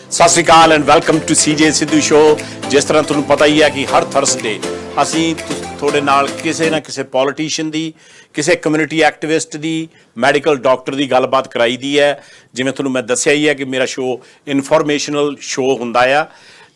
ਸਤਿ ਸ਼੍ਰੀ ਅਕਾਲ and welcome to CJ Sidhu show. ਜਿਸ ਤਰ੍ਹਾਂ ਤੁਹਾਨੂੰ ਪਤਾ ਹੀ ਹੈ ਕਿ ਹਰ ਥਰਸਡੇ ਅਸੀਂ ਤੁਹਾਡੇ ਨਾਲ ਕਿਸੇ ਨਾ ਕਿਸੇ ਪੋਲੀਟੀਸ਼ੀਅਨ ਦੀ, ਕਿਸੇ ਕਮਿਊਨਿਟੀ ਐਕਟਿਵਿਸਟ ਦੀ, ਮੈਡੀਕਲ ਡਾਕਟਰ ਦੀ ਗੱਲਬਾਤ ਕਰਾਈ ਦੀ ਹੈ। ਜਿਵੇਂ ਤੁਹਾਨੂੰ ਮੈਂ ਦੱਸਿਆ ਹੀ ਹੈ ਕਿ ਮੇਰਾ ਸ਼ੋ ਇਨਫੋਰਮੇਸ਼ਨਲ ਸ਼ੋ ਹੁੰਦਾ ਆ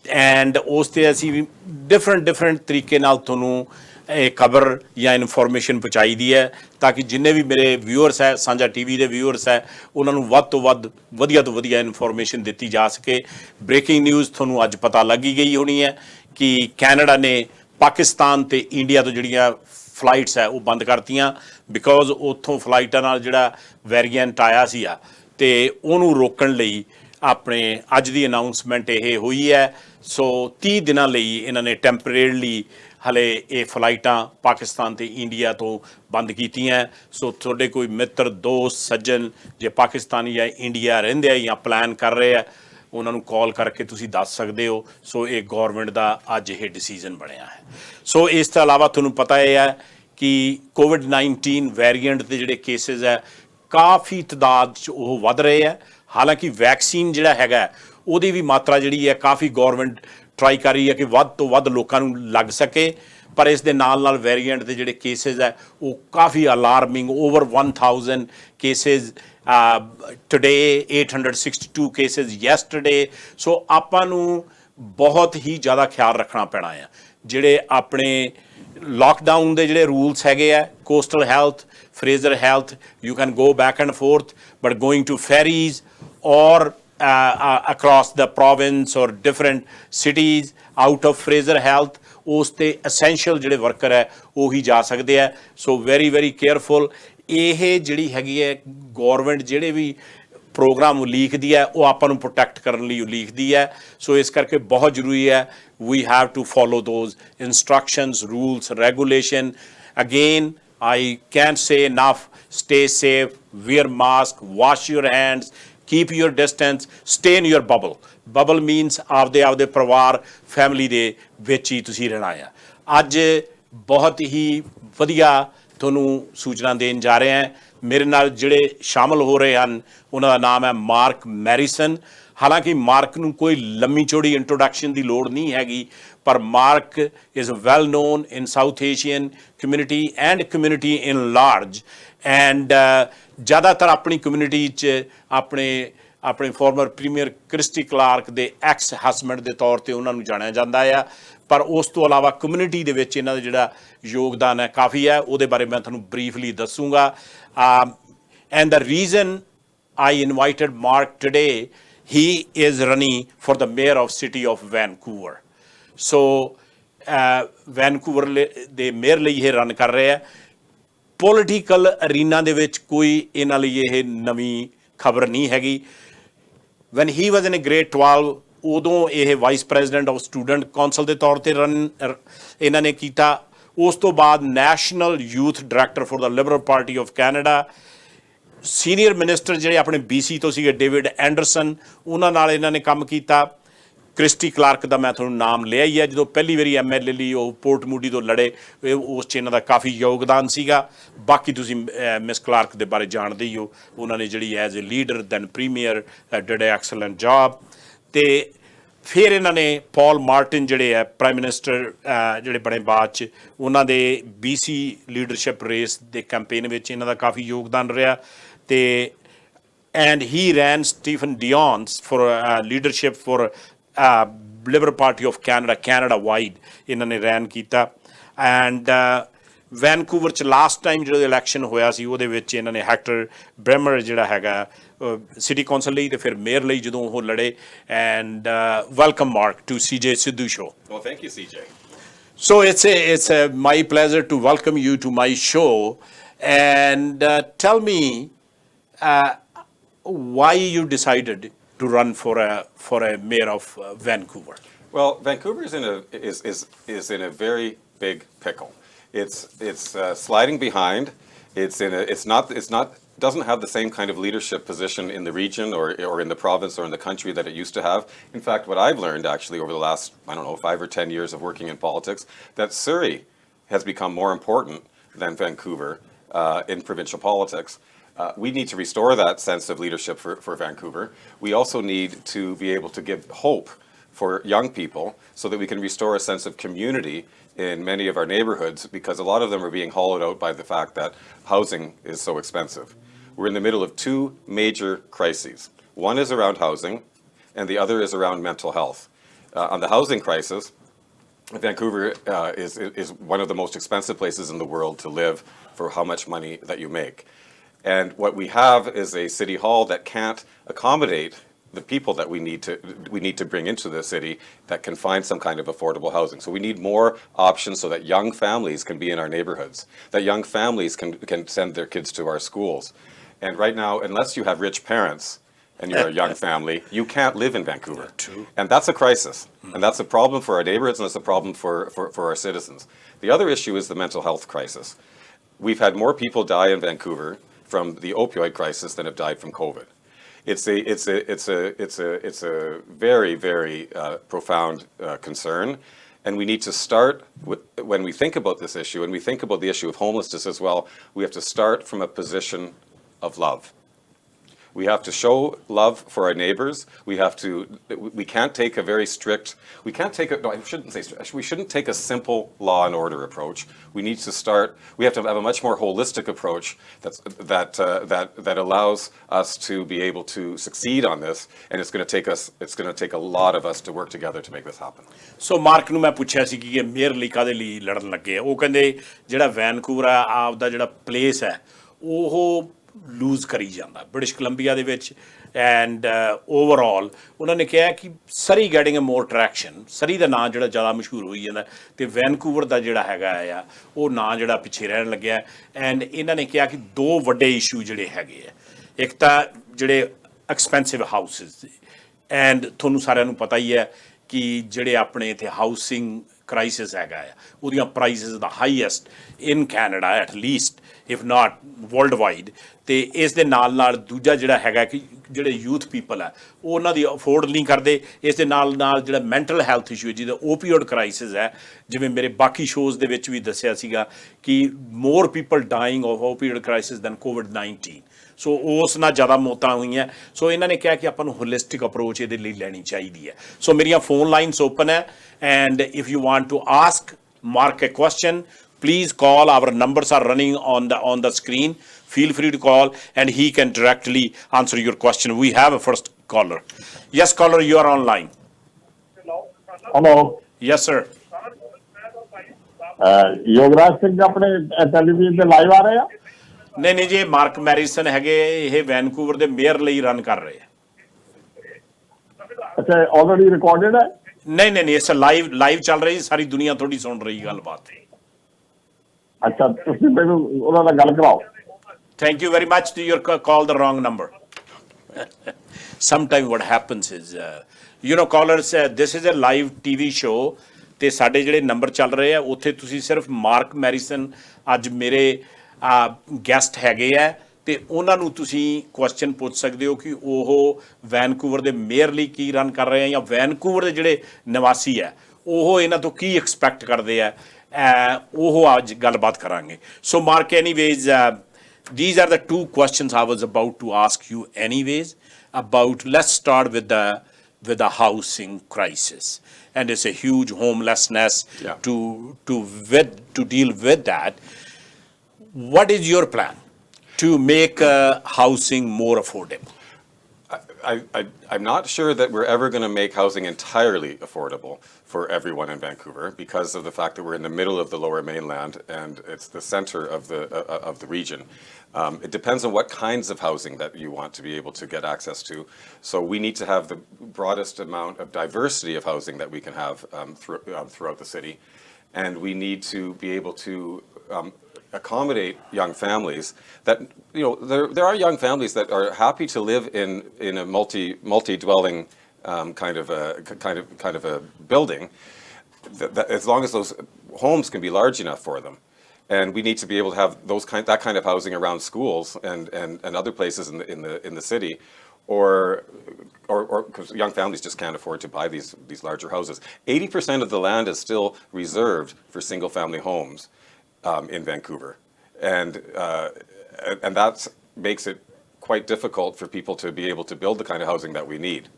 ਐਂਡ ਉਸ 'ਤੇ ਅਸੀਂ ਡਿਫਰੈਂਟ ਤਰੀਕੇ ਨਾਲ ਤੁਹਾਨੂੰ ਇਹ ਖਬਰ ਜਾਂ ਇਨਫੋਰਮੇਸ਼ਨ ਪਹੁੰਚਾਈ ਦੀ ਹੈ ਤਾਂ ਕਿ ਜਿੰਨੇ ਵੀ ਮੇਰੇ ਵਿਊਅਰਸ ਹੈ, ਸਾਂਝਾ ਟੀਵੀ ਦੇ ਵਿਊਅਰਸ ਹੈ, ਉਹਨਾਂ ਨੂੰ ਵੱਧ ਤੋਂ ਵੱਧ ਵਧੀਆ ਤੋਂ ਵਧੀਆ ਇਨਫੋਰਮੇਸ਼ਨ ਦਿੱਤੀ ਜਾ ਸਕੇ। ਬ੍ਰੇਕਿੰਗ ਨਿਊਜ਼ ਤੁਹਾਨੂੰ ਅੱਜ ਪਤਾ ਲੱਗ ਹੀ ਗਈ ਹੋਣੀ ਹੈ ਕਿ ਕੈਨੇਡਾ ਨੇ ਪਾਕਿਸਤਾਨ ਅਤੇ ਇੰਡੀਆ ਤੋਂ ਜਿਹੜੀਆਂ ਫਲਾਈਟਸ ਹੈ ਉਹ ਬੰਦ ਕਰਤੀਆਂ ਬਿਕੋਜ਼ ਉੱਥੋਂ ਫਲਾਈਟਾਂ ਨਾਲ ਜਿਹੜਾ ਵੇਰੀਐਂਟ ਆਇਆ ਸੀ ਅਤੇ ਉਹਨੂੰ ਰੋਕਣ ਲਈ ਆਪਣੇ ਅੱਜ ਦੀ ਅਨਾਊਂਸਮੈਂਟ ਇਹ ਹੋਈ ਹੈ। ਸੋ 30 ਦਿਨਾਂ ਲਈ ਇਹਨਾਂ ਨੇ ਟੈਂਪਰੇਰਲੀ ਹਲੇ ਇਹ ਫਲਾਈਟਾਂ ਪਾਕਿਸਤਾਨ ਅਤੇ ਇੰਡੀਆ ਤੋਂ ਬੰਦ ਕੀਤੀਆਂ। ਸੋ ਤੁਹਾਡੇ ਕੋਈ ਮਿੱਤਰ, ਦੋਸਤ, ਸੱਜਣ ਜੇ ਪਾਕਿਸਤਾਨ ਜਾਂ ਇੰਡੀਆ ਰਹਿੰਦੇ ਆ ਜਾਂ ਪਲਾਨ ਕਰ ਰਹੇ ਆ, ਉਹਨਾਂ ਨੂੰ ਕਾਲ ਕਰਕੇ ਤੁਸੀਂ ਦੱਸ ਸਕਦੇ ਹੋ। ਸੋ ਇਹ ਗੌਰਮੈਂਟ ਦਾ ਅੱਜ ਇਹ ਡਿਸੀਜ਼ਨ ਬਣਿਆ ਹੈ। ਸੋ ਇਸ ਤੋਂ ਇਲਾਵਾ ਤੁਹਾਨੂੰ ਪਤਾ ਇਹ ਹੈ ਕਿ ਕੋਵਿਡ-19 ਵੇਰੀਐਂਟ ਦੇ ਜਿਹੜੇ ਕੇਸਿਸ ਹੈ ਕਾਫੀ ਤਾਦਾਦ 'ਚ ਉਹ ਵੱਧ ਰਹੇ ਹੈ। ਹਾਲਾਂਕਿ ਵੈਕਸੀਨ ਜਿਹੜਾ ਹੈਗਾ ਉਹਦੀ ਵੀ ਮਾਤਰਾ ਜਿਹੜੀ ਹੈ ਕਾਫੀ ਗੌਰਮੈਂਟ ਟਰਾਈ ਕਰ ਰਹੀ ਹੈ ਕਿ ਵੱਧ ਤੋਂ ਵੱਧ ਲੋਕਾਂ ਨੂੰ ਲੱਗ ਸਕੇ, ਪਰ ਇਸ ਦੇ ਨਾਲ ਵੇਰੀਐਂਟ ਦੇ ਜਿਹੜੇ ਕੇਸਿਸ ਹੈ ਉਹ ਕਾਫੀ alarming, over 1000 cases today, 862 cases yesterday. So ਆਪਾਂ ਨੂੰ ਬਹੁਤ ਹੀ ਜ਼ਿਆਦਾ ਖਿਆਲ ਰੱਖਣਾ ਪੈਣਾ ਆ। ਜਿਹੜੇ ਆਪਣੇ ਲਾਕਡਾਊਨ ਦੇ ਜਿਹੜੇ ਰੂਲਸ ਹੈਗੇ ਆ, coastal health, Fraser health, you can go back and forth, but going to ferries or across the province or different cities out of Fraser Health, ਉਸ 'ਤੇ essential ਜਿਹੜੇ ਵਰਕਰ ਹੈ ਉਹੀ ਜਾ ਸਕਦੇ ਹੈ। So very careful. ਇਹ ਜਿਹੜੀ ਹੈਗੀ ਹੈ ਗੌਰਮੈਂਟ ਜਿਹੜੇ ਵੀ ਪ੍ਰੋਗਰਾਮ ਉਲੀਕਦੀ ਹੈ ਉਹ ਆਪਾਂ ਨੂੰ ਪ੍ਰੋਟੈਕਟ ਕਰਨ ਲਈ ਉਲੀਕਦੀ ਹੈ। ਸੋ ਇਸ ਕਰਕੇ ਬਹੁਤ ਜ਼ਰੂਰੀ ਹੈ we have to follow those instructions, rules, regulation. Again, I can't say enough. Stay safe, wear mask, wash your hands, keep your distance, stay in your bubble. Bubble means ਆਪਦੇ ਪਰਿਵਾਰ, ਫੈਮਿਲੀ ਦੇ ਵਿੱਚ ਹੀ ਤੁਸੀਂ ਰਹਿਣਾ ਆ। ਅੱਜ ਬਹੁਤ ਹੀ ਵਧੀਆ ਤੁਹਾਨੂੰ ਸੂਚਨਾ ਦੇਣ ਜਾ ਰਹੇ ਹਾਂ। ਮੇਰੇ ਨਾਲ ਜਿਹੜੇ ਸ਼ਾਮਲ ਹੋ ਰਹੇ ਹਨ ਉਹਨਾਂ ਦਾ ਨਾਮ ਹੈ ਮਾਰਕ ਮੈਰੀਸਨ। ਹਾਲਾਂਕਿ ਮਾਰਕ ਨੂੰ ਕੋਈ ਲੰਮੀ ਚੌੜੀ ਇੰਟਰੋਡਕਸ਼ਨ ਦੀ ਲੋੜ ਨਹੀਂ ਹੈਗੀ, ਪਰ mark is well non in south Asian community and community in large and ਜ਼ਿਆਦਾਤਰ ਆਪਣੀ ਕਮਿਊਨਿਟੀ 'ਚ ਆਪਣੇ ਫਾਰਮਰ ਪ੍ਰੀਮੀਅਰ ਕ੍ਰਿਸਟੀ ਕਲਾਰਕ ਦੇ ਐਕਸ ਹਸਬੈਂਡ ਦੇ ਤੌਰ 'ਤੇ ਉਹਨਾਂ ਨੂੰ ਜਾਣਿਆ ਜਾਂਦਾ ਆ। ਪਰ ਉਸ ਤੋਂ ਇਲਾਵਾ ਕਮਿਊਨਿਟੀ ਦੇ ਵਿੱਚ ਇਹਨਾਂ ਦਾ ਜਿਹੜਾ ਯੋਗਦਾਨ ਹੈ ਕਾਫੀ ਹੈ, ਉਹਦੇ ਬਾਰੇ ਮੈਂ ਤੁਹਾਨੂੰ ਬਰੀਫਲੀ ਦੱਸੂਗਾ। And the reason I invited mark today, he is running for the mayor of city of Vancouver. So Vancouver ਦੇ ਮੇਅਰ ਲਈ ਇਹ ਰਨ ਕਰ ਰਹੇ ਆ। ਪੋਲੀਟੀਕਲ ਅਰੀਨਾ ਦੇ ਵਿੱਚ ਕੋਈ ਇਹਨਾਂ ਲਈ ਇਹ ਨਵੀਂ ਖਬਰ ਨਹੀਂ ਹੈਗੀ। Van he was in grade 12 ਉਦੋਂ ਇਹ vice president of student council ਦੇ ਤੌਰ 'ਤੇ ਇਹਨਾਂ ਨੇ ਕੀਤਾ। ਉਸ ਤੋਂ ਬਾਅਦ national youth director for the Liberal party of Canada. Senior minister ਜਿਹੜੇ ਆਪਣੇ BC ਤੋਂ ਸੀਗੇ ਡੇਵਿਡ ਐਂਡਰਸਨ, ਉਹਨਾਂ ਨਾਲ ਇਹਨਾਂ ਨੇ ਕੰਮ ਕੀਤਾ। ਕ੍ਰਿਸਟੀ ਕਲਾਰਕ ਦਾ ਮੈਂ ਤੁਹਾਨੂੰ ਨਾਮ ਲਿਆ ਹੀ ਹੈ, ਜਦੋਂ ਪਹਿਲੀ ਵਾਰੀ MLA ਲਈ ਉਹ ਪੋਰਟ ਮੂਡੀ ਤੋਂ ਲੜੇ, ਉਸ 'ਚ ਇਹਨਾਂ ਦਾ ਕਾਫੀ ਯੋਗਦਾਨ ਸੀਗਾ। ਬਾਕੀ ਤੁਸੀਂ ਮਿਸ ਕਲਾਰਕ ਦੇ ਬਾਰੇ ਜਾਣਦੇ ਹੀ ਹੋ, ਉਹਨਾਂ ਨੇ ਜਿਹੜੀ as a leader then premier did excellent job. ਅਤੇ ਫਿਰ ਇਹਨਾਂ ਨੇ ਪੌਲ ਮਾਰਟਿਨ ਜਿਹੜੇ ਹੈ ਪ੍ਰਾਈਮ ਮਿਨਿਸਟਰ ਜਿਹੜੇ ਬਣੇ ਬਾਅਦ 'ਚ, ਉਹਨਾਂ ਦੇ BC ਲੀਡਰਸ਼ਿਪ ਰੇਸ ਦੇ ਕੈਂਪੇਨ ਵਿੱਚ ਇਹਨਾਂ ਦਾ ਕਾਫੀ ਯੋਗਦਾਨ ਰਿਹਾ। ਅਤੇ and he ran Stephane Dion's for leadership for liberal party of Canada wide ਇਹਨਾਂ ਨੇ ਰੈਨ ਕੀਤਾ। ਐਂਡ ਵੈਨਕੂਵਰ 'ਚ ਲਾਸਟ ਟਾਈਮ ਜਦੋਂ ਇਲੈਕਸ਼ਨ ਹੋਇਆ ਸੀ ਉਹਦੇ ਵਿੱਚ ਇਹਨਾਂ ਨੇ ਹੈਕਟਰ ਬ੍ਰੈਮਰ ਜਿਹੜਾ ਹੈਗਾ ਸਿਟੀ ਕੌਂਸਲ ਲਈ ਅਤੇ ਫਿਰ ਮੇਅਰ ਲਈ ਜਦੋਂ ਉਹ ਲੜੇ। And welcome Mark to CJ Sidhu show. Well, thank you, CJ. So it's my pleasure to welcome you to my show. And tell me why you decided to run for a mayor of Vancouver. Well, Vancouver is in a very big pickle. It's sliding behind. Doesn't have the same kind of leadership position in the region or in the province or in the country that it used to have. In fact, what I've learned actually over the last, 5 or 10 years of working in politics, that Surrey has become more important than Vancouver in provincial politics. We need to restore that sense of leadership for Vancouver. We also need to be able to give hope for young people so that we can restore a sense of community in many of our neighborhoods, because a lot of them are being hollowed out by the fact that housing is so expensive. We're in the middle of two major crises. One is around housing, and the other is around mental health. On the housing crisis, Vancouver is one of the most expensive places in the world to live for how much money that you make. And what we have is a city hall that can't accommodate the people that we need to bring into the city that can find some kind of affordable housing. So we need more options so that young families can be in our neighborhoods, that young families can send their kids to our schools. And right now, unless you have rich parents and you're a young family, you can't live in Vancouver. True. And that's a crisis. And that's a problem for our neighborhoods, and it's a problem for our citizens. The other issue is the mental health crisis. We've had more people die in Vancouver from the opioid crisis than have died from COVID. It's a very, very profound concern, and we need to start with, when we think about this issue, and we think about the issue of homelessness as well, we have to start from a position of love. We have to show love for our neighbors. We can't take a very strict, we shouldn't take a simple law and order approach. We need to start, we have to have a much more holistic approach that allows us to be able to succeed on this, and it's going to take a lot of us to work together to make this happen. So mark ਨੂੰ ਮੈਂ ਪੁੱਛਿਆ ਸੀ ਕਿ mayor ਲਈ ਕਾਹਦੇ ਲਈ ਲੜਨ ਲੱਗੇ ਆ। ਉਹ ਕਹਿੰਦੇ ਜਿਹੜਾ ਵੈਨਕੂਵਰ ਆ ਆਪਦਾ ਜਿਹੜਾ ਪਲੇਸ ਹੈ ਉਹ ਲੂਜ਼ ਕਰੀ ਜਾਂਦਾ ਬ੍ਰਿਟਿਸ਼ ਕੋਲੰਬੀਆ ਦੇ ਵਿੱਚ, ਐਂਡ ਓਵਰਆਲ ਉਹਨਾਂ ਨੇ ਕਿਹਾ ਕਿ ਸਰੀ ਗੈਟਿੰਗ ਅ ਮੋਰ ਟਰੈਕਸ਼ਨ, ਸਰੀ ਦਾ ਨਾਂ ਜਿਹੜਾ ਜ਼ਿਆਦਾ ਮਸ਼ਹੂਰ ਹੋਈ ਜਾਂਦਾ, ਅਤੇ ਵੈਨਕੂਵਰ ਦਾ ਜਿਹੜਾ ਹੈਗਾ ਆ ਉਹ ਨਾਂ ਜਿਹੜਾ ਪਿੱਛੇ ਰਹਿਣ ਲੱਗਿਆ। ਐਂਡ ਇਹਨਾਂ ਨੇ ਕਿਹਾ ਕਿ ਦੋ ਵੱਡੇ ਇਸ਼ੂ ਜਿਹੜੇ ਹੈਗੇ ਆ, ਇੱਕ ਤਾਂ ਜਿਹੜੇ ਐਕਸਪੈਂਸਿਵ ਹਾਊਸਿਸ, ਐਂਡ ਤੁਹਾਨੂੰ ਸਾਰਿਆਂ ਨੂੰ ਪਤਾ ਹੀ ਹੈ ਕਿ ਜਿਹੜੇ ਆਪਣੇ ਇੱਥੇ ਹਾਊਸਿੰਗ ਕ੍ਰਾਈਸਿਸ ਹੈਗਾ ਆ ਉਹਦੀਆਂ prices the highest in Canada at least if not world wide. ਅਤੇ ਇਸ ਦੇ ਨਾਲ ਦੂਜਾ ਜਿਹੜਾ ਹੈਗਾ ਕਿ ਜਿਹੜੇ ਯੂਥ ਪੀਪਲ ਹੈ ਉਹ ਉਹਨਾਂ ਦੀ ਅਫੋਰਡ ਨਹੀਂ ਕਰਦੇ। ਇਸ ਦੇ ਨਾਲ ਜਿਹੜਾ ਮੈਂਟਲ ਹੈਲਥ ਇਸ਼ੂ ਹੈ, ਜਿਹਦਾ ਓਪੀਓਡ ਕ੍ਰਾਈਸਿਸ ਹੈ, ਜਿਵੇਂ ਮੇਰੇ ਬਾਕੀ ਸ਼ੋਜ਼ ਦੇ ਵਿੱਚ ਵੀ ਦੱਸਿਆ ਸੀਗਾ ਕਿ more people dying of opioid crisis than COVID-19। So ਉਸ ਨਾਲ ਜ਼ਿਆਦਾ ਮੌਤਾਂ ਹੋਈਆਂ। ਸੋ ਇਹਨਾਂ ਨੇ ਕਿਹਾ ਕਿ ਆਪਾਂ ਨੂੰ ਹੋਲਿਸਟਿਕ ਅਪਰੋਚ ਇਹਦੇ ਲਈ ਲੈਣੀ ਚਾਹੀਦੀ ਹੈ। ਸੋ ਮੇਰੀਆਂ ਫੋਨ ਲਾਈਨਸ ਓਪਨ ਹੈ, and if you want to ask Mark a question, please call. Our numbers are running on the screen. Feel free to call, and he can directly answer your question. We have a first caller. Yes, caller, you are online. Hello. Yes, sir. Yograj Singh ਆਪਣੇ television ਤੇ live ਆ ਰਹੇ ਆ? ਨਹੀਂ ਜੀ, mark ਮੈਰੀਸਨ ਹੈਗੇ, ਇਹ Vancouver ਦੇ ਮੇਅਰ ਲਈ ਰਨ ਕਰ ਰਹੇ ਆ। ਅੱਛਾ, ਆਲਰੇਡੀ ਰਿਕਾਰਡਡ ਹੈ? ਨਹੀਂ, ਇਸ ਲਾਈਵ ਚੱਲ ਰਹੀ, ਸਾਰੀ ਦੁਨੀਆ ਥੋੜੀ ਸੁਣ ਰਹੀ ਗੱਲਬਾਤ। ਅੱਛਾ, ਤੁਸੀਂ ਮੈਨੂੰ ਉਹਨਾਂ ਨਾਲ ਗੱਲ ਕਰਾਓ। Thank you very much. You call the wrong number. Sometimes what happens is, callers, this is a live TV show. ਤੇ ਸਾਡੇ ਜਿਹੜੇ ਨੰਬਰ ਚੱਲ ਰਹੇ ਆ ਉੱਥੇ ਤੁਸੀਂ ਸਿਰਫ ਮਾਰਕ ਮੈਰੀਸਨ ਅੱਜ ਮੇਰੇ ਗੈਸਟ ਹੈਗੇ ਆ, ਅਤੇ ਉਹਨਾਂ ਨੂੰ ਤੁਸੀਂ ਕੁਐਸਚਨ ਪੁੱਛ ਸਕਦੇ ਹੋ ਕਿ ਉਹ ਵੈਨਕੂਵਰ ਦੇ ਮੇਅਰ ਲਈ ਕੀ ਰਨ ਕਰ ਰਹੇ ਆ, ਜਾਂ ਵੈਨਕੂਵਰ ਦੇ ਜਿਹੜੇ ਨਿਵਾਸੀ ਆ ਉਹ ਇਹਨਾਂ ਤੋਂ ਕੀ ਐਕਸਪੈਕਟ ਕਰਦੇ ਆ, ਉਹ ਅੱਜ ਗੱਲਬਾਤ ਕਰਾਂਗੇ। So Mark, anyways, these are the two questions I was about to ask you anyways about. Let's start with the housing crisis, and it's a huge homelessness. Yeah. to deal with that. What is your plan to make housing more affordable? I'm not sure that we're ever going to make housing entirely affordable for everyone in Vancouver, because of the fact that we're in the middle of the Lower Mainland and it's the center of the region. It depends on what kinds of housing that you want to be able to get access to. So we need to have the broadest amount of diversity of housing that we can have throughout the city, and we need to be able to accommodate young families that, there are young families that are happy to live in a multi-dwelling kind of a building, that as long as those homes can be large enough for them. And we need to be able to have that kind of housing around schools and other places in the city, or because young families just can't afford to buy these larger houses. 80% of the land is still reserved for single family homes in Vancouver. and that makes it quite difficult for people to be able to build the kind of housing that we need.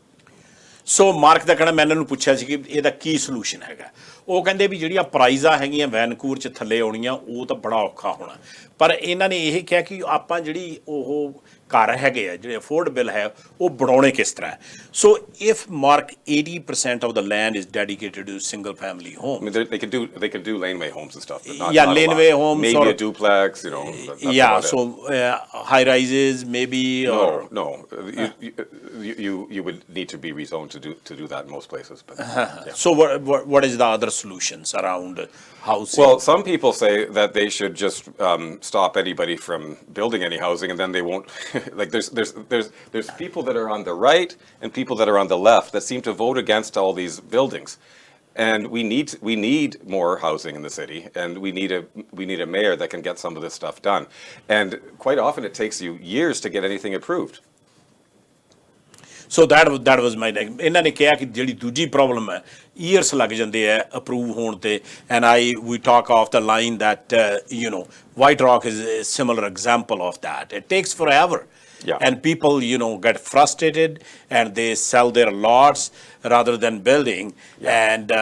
So Mark ਦਾ ਕਹਿਣਾ, ਮੈਂ ਇਹਨਾਂ ਨੂੰ ਪੁੱਛਿਆ ਸੀ ਕਿ ਇਹਦਾ ਕੀ solution ਹੈਗਾ। ਉਹ ਕਹਿੰਦੇ ਵੀ ਜਿਹੜੀਆਂ ਪ੍ਰਾਈਜ਼ਾਂ ਹੈਗੀਆਂ ਵੈਨਕੂਵਰ 'ਚ ਥੱਲੇ ਆਉਣੀਆਂ ਉਹ ਤਾਂ ਬੜਾ ਔਖਾ ਹੋਣਾ, ਪਰ ਇਹਨਾਂ ਨੇ ਇਹ ਕਿਹਾ ਕਿ ਆਪਾਂ ਜਿਹੜੀ ਉਹ ਘਰ ਹੈਗੇ ਆ ਜਿਹੜੇ ਅਫੋਰਡੇਬਲ ਹੈ ਉਹ ਬਣਾਉਣੇ ਕਿਸ ਤਰ੍ਹਾਂ। ਸੋ if mark 80% of the land is dedicated to single family homes. I mean, they can do laneway homes and stuff, but not, Yeah, not laneway a lot. homes, maybe or a duplex, you know. That's yeah, about so it. high rises maybe, or No. You would need to be rezoned to do that in most places. But yeah. So what is the other solutions around housing? Well, some people say that they should just stop anybody from building any housing, and then they won't. Like there's people that are on the right and people that are on the left that seem to vote against all these buildings, and we need more housing in the city, and we need a mayor that can get some of this stuff done, and quite often it takes you years to get anything approved. So that was my next. ਇਹਨਾਂ ਨੇ ਕਿਹਾ ਕਿ ਜਿਹੜੀ ਦੂਜੀ problem ਹੈ years ਲੱਗ ਜਾਂਦੇ ਹੈ ਅਪਰੂਵ ਹੋਣ ਤੇ, and we talk off the line that White Rock is a similar example of that. It takes forever. Yeah. And people get frustrated and they sell their lots rather than building. Yeah. And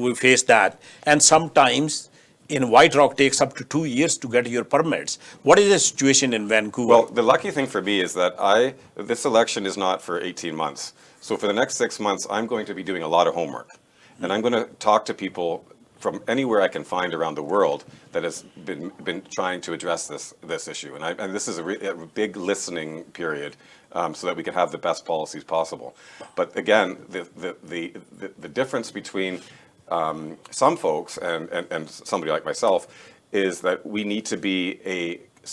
we face that, and sometimes in White Rock takes up to 2 years to get your permits. What is the situation in Vancouver? Well, the lucky thing for me is that this election is not for 18 months. So for the next 6 months, I'm going to be doing a lot of homework. And I'm going to talk to people from anywhere I can find around the world that has been trying to address this issue. And this is a big listening period so that we can have the best policies possible. But again, the difference between some folks and somebody like myself is that we need to be a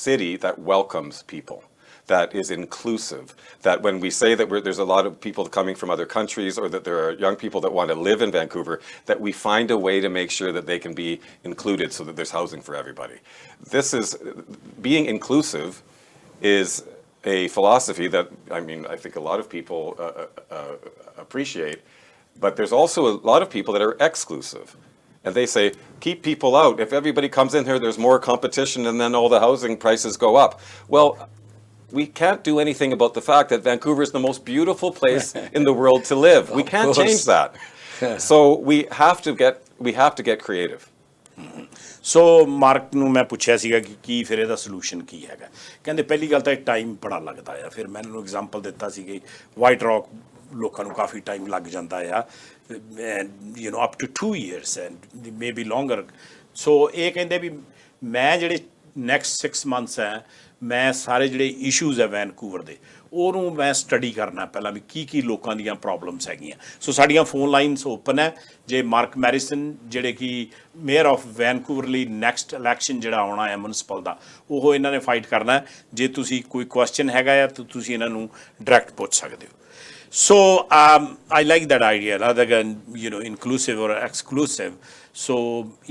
city that welcomes people, that is inclusive, that when we say that there's a lot of people coming from other countries, or that there are young people that want to live in Vancouver, that we find a way to make sure that they can be included so that there's housing for everybody. Being inclusive is a philosophy that, I think a lot of people appreciate. But there's also a lot of people that are exclusive. And they say, keep people out. If everybody comes in here, there's more competition, and then all the housing prices go up. Well, we can't do anything about the fact that Vancouver is the most beautiful place in the world to live. We can't change that. So we have to get creative. So mark ਨੂੰ ਮੈਂ ਪੁੱਛਿਆ ਸੀਗਾ ਕਿ ਕੀ ਫਿਰ ਇਹਦਾ solution ਕੀ ਹੈਗਾ। ਕਹਿੰਦੇ ਪਹਿਲੀ ਗੱਲ ਤਾਂ ਟਾਈਮ ਬੜਾ ਲੱਗਦਾ ਆ। ਫਿਰ ਮੈਂ ਇਹਨੂੰ ਐਗਜ਼ਾਮਪਲ ਦਿੱਤਾ ਸੀ ਕਿ ਵਾਈਟ ਰੌਕ ਲੋਕਾਂ ਨੂੰ ਕਾਫੀ ਟਾਈਮ ਲੱਗ ਜਾਂਦਾ ਆ, up to 2 years and maybe longer. ਸੋ ਇਹ ਕਹਿੰਦੇ ਵੀ ਮੈਂ ਜਿਹੜੇ ਨੈਕਸਟ 6 months ਹੈ, ਮੈਂ ਸਾਰੇ ਜਿਹੜੇ ਇਸ਼ੂਜ਼ ਹੈ ਵੈਨਕੂਵਰ ਦੇ ਉਹਨੂੰ ਮੈਂ ਸਟੱਡੀ ਕਰਨਾ ਪਹਿਲਾਂ ਵੀ ਕੀ ਲੋਕਾਂ ਦੀਆਂ ਪ੍ਰੋਬਲਮਸ ਹੈਗੀਆਂ। ਸੋ ਸਾਡੀਆਂ ਫੋਨ ਲਾਈਨਸ ਓਪਨ ਹੈ। ਜੇ ਮਾਰਕ ਮੈਰਿਸਨ ਜਿਹੜੇ ਕਿ ਮੇਅਰ ਆਫ ਵੈਨਕੂਵਰ ਲਈ ਨੈਕਸਟ ਇਲੈਕਸ਼ਨ ਜਿਹੜਾ ਆਉਣਾ ਹੈ ਮਿਊਨਿਸਪਲ ਦਾ, ਉਹ ਇਹਨਾਂ ਨੇ ਫਾਈਟ ਕਰਨਾ। ਜੇ ਤੁਸੀਂ ਕੋਈ ਕੁਐਸਚਨ ਹੈਗਾ ਆ ਤਾਂ ਤੁਸੀਂ ਇਹਨਾਂ ਨੂੰ ਡਾਇਰੈਕਟ ਪੁੱਛ ਸਕਦੇ ਹੋ। So I like that idea rather than inclusive or exclusive. So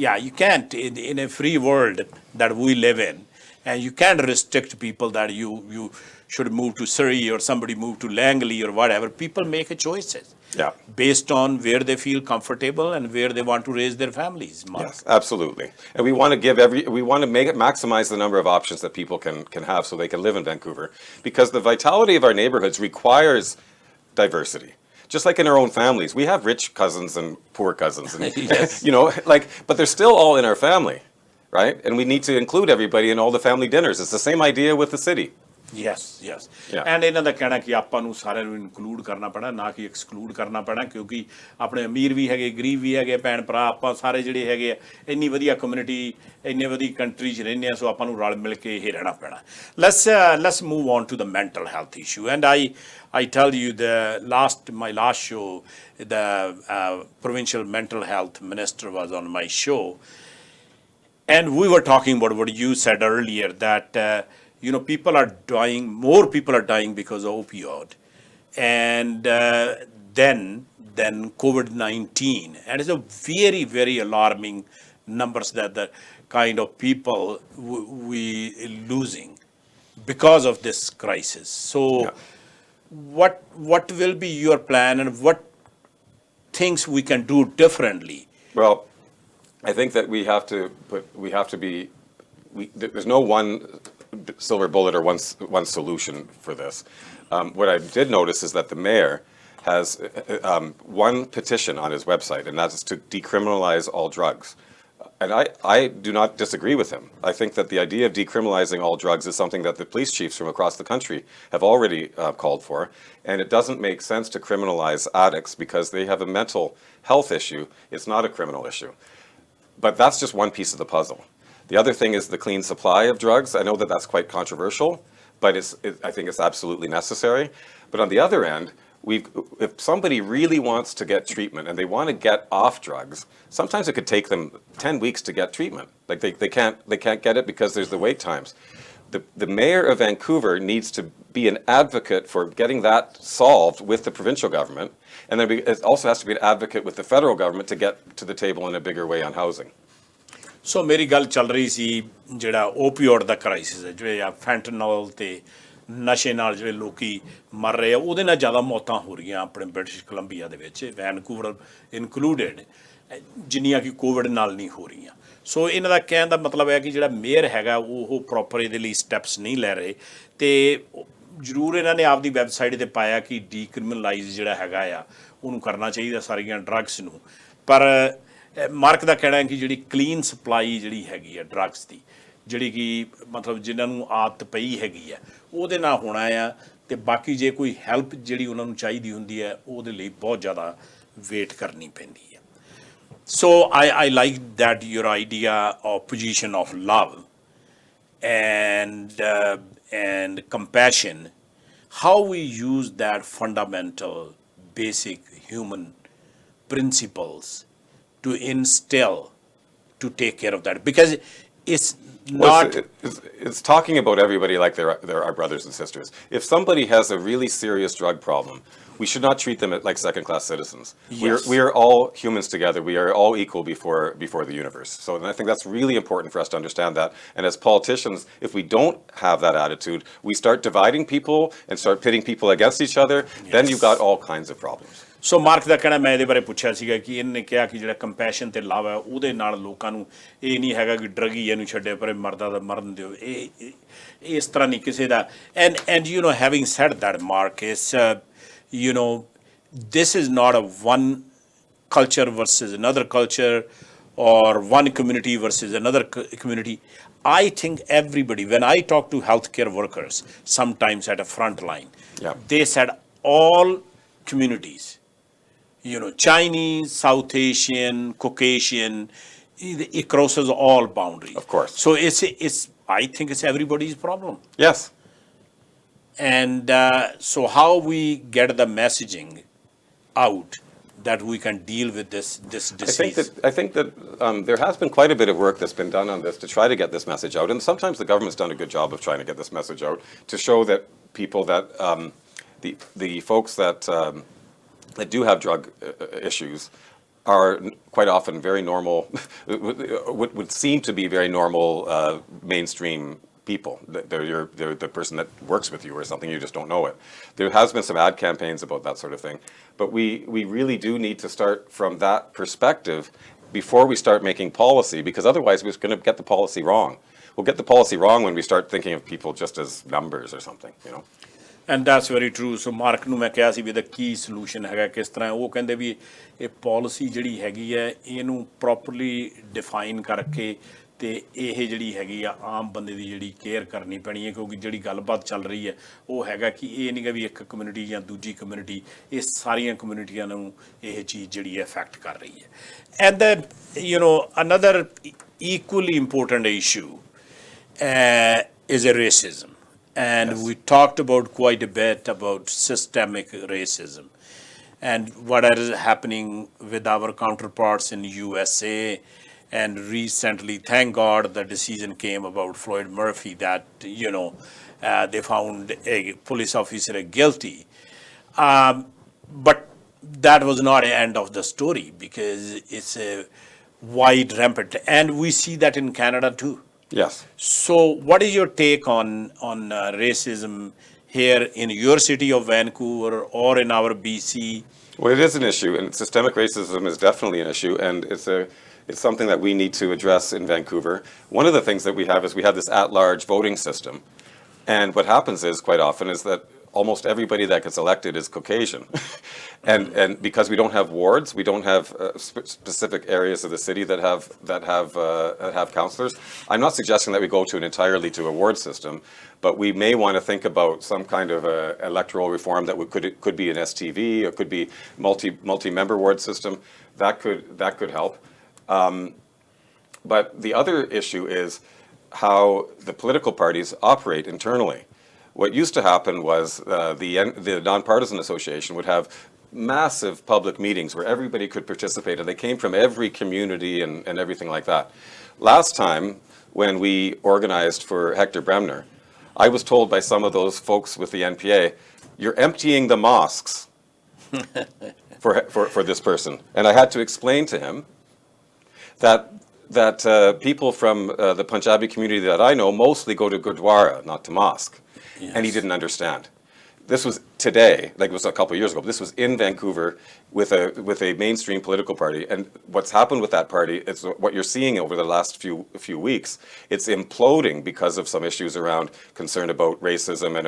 yeah, you can't in a free world that we live in, and you can't restrict people that you should move to Surrey or somebody move to Langley or whatever. People make a choices. Yeah. Based on where they feel comfortable and where they want to raise their families. Mark. Yes, absolutely. And we want to maximize the number of options that people can have so they can live in Vancouver, because the vitality of our neighborhoods requires diversity. Just like in our own families, we have rich cousins and poor cousins, and Yes. but they're still all in our family, right? And we need to include everybody in all the family dinners. It's the same idea with the city. Yes. Yeah. And ਇਹਨਾਂ ਦਾ ਕਹਿਣਾ ਕਿ ਆਪਾਂ ਨੂੰ ਸਾਰਿਆਂ ਨੂੰ include ਕਰਨਾ ਪੈਣਾ, ਨਾ ਕਿ ਐਕਸਕਲੂਡ ਕਰਨਾ ਪੈਣਾ, ਕਿਉਂਕਿ ਆਪਣੇ ਅਮੀਰ ਵੀ ਹੈਗੇ, ਗਰੀਬ ਵੀ ਹੈਗੇ, ਭੈਣ ਭਰਾ ਆਪਾਂ ਸਾਰੇ ਜਿਹੜੇ ਹੈਗੇ ਆ ਇੰਨੀ ਵਧੀਆ ਕਮਿਊਨਿਟੀ, ਇੰਨੀ ਵਧੀਆ ਕੰਟਰੀ 'ਚ ਰਹਿੰਦੇ ਆ। ਸੋ ਆਪਾਂ ਨੂੰ ਰਲ ਮਿਲ ਕੇ ਇਹ ਰਹਿਣਾ ਪੈਣਾ। Let's move on to the mental health issue. And I tell you, my last show, the provincial mental health minister was on my show, and we were talking about what you said earlier, that people are dying, more people are dying because of opioid, and then COVID-19, and it's a very, very alarming numbers that the kind of people we losing because of this crisis. So what will be your plan, and what things we can do differently? Well, I think that we have to be there's no one silver bullet or one solution for this. What I did notice is that the mayor has one petition on his website, and that is to decriminalize all drugs. And I do not disagree with him. I think that the idea of decriminalizing all drugs is something that the police chiefs from across the country have already called for. And it doesn't make sense to criminalize addicts because they have a mental health issue. It's not a criminal issue. But that's just one piece of the puzzle. The other thing is the clean supply of drugs. I know that that's quite controversial, but I think it's absolutely necessary. But on the other end, if somebody really wants to get treatment and they want to get off drugs, sometimes it could take them 10 weeks to get treatment. Like they can't get it because there's the wait times. The mayor of Vancouver needs to be an advocate for getting that solved with the provincial government, and then it also has to be an advocate with the federal government to get to the table in a bigger way on housing. ਸੋ ਮੇਰੀ ਗੱਲ ਚੱਲ ਰਹੀ ਸੀ ਜਿਹੜਾ ਓਪੀਓਡ ਦਾ crisis ਹੈ, ਜਿਹੜੇ ਆ ਫੈਂਟਨੋਲ ਤੇ ਨਸ਼ੇ ਨਾਲ ਜਿਹੜੇ ਲੋਕੀ ਮਰ ਰਹੇ ਆ, ਉਹਦੇ ਨਾਲ ਜ਼ਿਆਦਾ ਮੌਤਾਂ ਹੋ ਰਹੀਆਂ ਆਪਣੇ ਬ੍ਰਿਟਿਸ਼ ਕੋਲੰਬੀਆ ਦੇ ਵਿੱਚ, ਵੈਨਕੂਵਰ ਇਨਕਲੂਡਡ, ਜਿੰਨੀਆਂ ਕਿ ਕੋਵਿਡ ਨਾਲ ਨਹੀਂ ਹੋ ਰਹੀਆਂ। ਸੋ ਇਹਨਾਂ ਦਾ ਕਹਿਣ ਦਾ ਮਤਲਬ ਹੈ ਕਿ ਜਿਹੜਾ ਮੇਅਰ ਹੈਗਾ ਉਹ ਪ੍ਰੋਪਰ ਇਹਦੇ ਲਈ ਸਟੈਪਸ ਨਹੀਂ ਲੈ ਰਹੇ, ਅਤੇ ਜ਼ਰੂਰ ਇਹਨਾਂ ਨੇ ਆਪਦੀ ਵੈਬਸਾਈਟ 'ਤੇ ਪਾਇਆ ਕਿ ਡੀਕ੍ਰਿਮੀਨਲਾਈਜ਼ ਜਿਹੜਾ ਹੈਗਾ ਆ ਉਹਨੂੰ ਕਰਨਾ ਚਾਹੀਦਾ ਸਾਰੀਆਂ ਡਰੱਗਸ ਨੂੰ, ਪਰ ਮਾਰਕ ਦਾ ਕਹਿਣਾ ਹੈ ਕਿ ਜਿਹੜੀ ਕਲੀਨ ਸਪਲਾਈ ਜਿਹੜੀ ਹੈਗੀ ਆ ਡਰੱਗਸ ਦੀ, ਜਿਹੜੀ ਕਿ ਮਤਲਬ ਜਿਨ੍ਹਾਂ ਨੂੰ ਆਦਤ ਪਈ ਹੈਗੀ ਆ, ਉਹਦੇ ਨਾਲ ਹੋਣਾ ਆ, ਅਤੇ ਬਾਕੀ ਜੇ ਕੋਈ ਹੈਲਪ ਜਿਹੜੀ ਉਹਨਾਂ ਨੂੰ ਚਾਹੀਦੀ ਹੁੰਦੀ ਹੈ ਉਹਦੇ ਲਈ ਬਹੁਤ ਜ਼ਿਆਦਾ ਵੇਟ ਕਰਨੀ ਪੈਂਦੀ ਹੈ। ਸੋ I like that your idea of position of love and compassion, how we use that fundamental basic human principles to instill, to take care of that, because it's not... It's talking about everybody like they're our brothers and sisters. If somebody has a really serious drug problem, we should not treat them like second-class citizens. Yes. We are all humans together. We are all equal before the universe. So and I think that's really important for us to understand that. And as politicians, if we don't have that attitude, we start dividing people and start pitting people against each other, then you've got all kinds of problems. So Mark ਦਾ ਕਹਿਣਾ, ਮੈਂ ਇਹਦੇ ਬਾਰੇ ਪੁੱਛਿਆ ਸੀਗਾ ਕਿ ਇਹਨੇ ਕਿਹਾ ਕਿ ਜਿਹੜਾ ਕੰਪੈਸ਼ਨ ਤੇ ਲਵ ਹੈ ਉਹਦੇ ਨਾਲ ਲੋਕਾਂ ਨੂੰ ਇਹ ਨਹੀਂ ਹੈਗਾ ਕਿ ਡਰੱਗ ਹੀ ਇਹਨੂੰ ਛੱਡੇ ਪਰੇ ਮਰਦਾ ਤਾਂ ਮਰਨ ਦਿਓ, ਇਹ ਇਸ ਤਰ੍ਹਾਂ ਨਹੀਂ ਕਿਸੇ ਦਾ। And you know having said that Mark ਇਸ you know, this is not a one culture versus another culture or one community versus another community. I think everybody, when I talk to healthcare workers, sometimes at a front line, they said all communities, you know, Chinese, South Asian, Caucasian, it crosses all boundaries. Of course. So I think it's everybody's problem. Yes. And so how we get the messaging out that we can deal with this disease? I think that there has been quite a bit of work that's been done on this to try to get this message out. And sometimes the government's done a good job of trying to get this message out to show that people that the folks that do have drug issues are quite often very normal, would seem to be very normal mainstream people. They're the person that works with you or something, you just don't know it. There has been some ad campaigns about that sort of thing, but we really do need to start from that perspective before we start making policy, because otherwise we're going to get the policy wrong. We'll get the policy wrong when we start thinking of people just as numbers or something, you know. And that's very true. So mark ਨੂੰ ਮੈਂ ਕਿਹਾ ਸੀ ਵੀ ਇਹਦਾ ਕੀ solution ਹੈਗਾ, ਕਿਸ ਤਰ੍ਹਾਂ, ਉਹ ਕਹਿੰਦੇ ਵੀ ਇਹ ਪਾਲਿਸੀ ਜਿਹੜੀ ਹੈਗੀ ਹੈ ਇਹਨੂੰ ਪ੍ਰੋਪਰਲੀ ਡਿਫਾਈਨ ਕਰਕੇ ਤੇ ਇਹ ਜਿਹੜੀ ਹੈਗੀ ਆ ਆਮ ਬੰਦੇ ਦੀ ਜਿਹੜੀ ਕੇਅਰ ਕਰਨੀ ਪੈਣੀ ਹੈ, ਕਿਉਂਕਿ ਜਿਹੜੀ ਗੱਲਬਾਤ ਚੱਲ ਰਹੀ ਹੈ ਉਹ ਹੈਗਾ ਕਿ ਇਹ ਨਹੀਂ ਗਾ ਵੀ ਇੱਕ ਕਮਿਊਨਿਟੀ ਜਾਂ ਦੂਜੀ ਕਮਿਊਨਿਟੀ, ਇਹ ਸਾਰੀਆਂ ਕਮਿਊਨਿਟੀਆਂ ਨੂੰ ਇਹ ਚੀਜ਼ ਜਿਹੜੀ ਹੈ ਅਫੈਕਟ ਕਰ ਰਹੀ ਹੈ। And then you know another equally important issue is a racism. And yes, we talked about quite a bit about systemic racism and what is happening with our counterparts in USA. And recently, thank God, the decision came about Floyd Murphy that, you know, they found a police officer guilty. But that was not the end of the story, because it's a wide rampant. And we see that in Canada too. Yes. So what is your take on racism here in your city of Vancouver or in our BC? Well, it is an issue, and systemic racism is definitely an issue, and It's something that we need to address in Vancouver. One of the things that we have is we have this at-large voting system. And what happens is, quite often, is that almost everybody that gets elected is Caucasian. and because we don't have wards, we don't have specific areas of the city that have councillors. I'm not suggesting that we go entirely to a ward system, but we may want to think about some kind of electoral reform that could be an STV, or could be multi-member ward system. That could help. But the other issue is how the political parties operate internally. What used to happen was the Nonpartisan Association would have massive public meetings where everybody could participate, and they came from every community and everything like that. Last time, when we organized for Hector Bremner, I was told by some of those folks with the NPA, "You're emptying the mosques for this person." And I had to explain to him that people from the Punjabi community that I know mostly go to Gurdwara, not to mosque. Yes. And he didn't understand. This was today, like it was a couple of years ago. This was in Vancouver with a mainstream political party. And what's happened with that party is what you're seeing over the last few weeks. It's imploding because of some issues around concern about racism and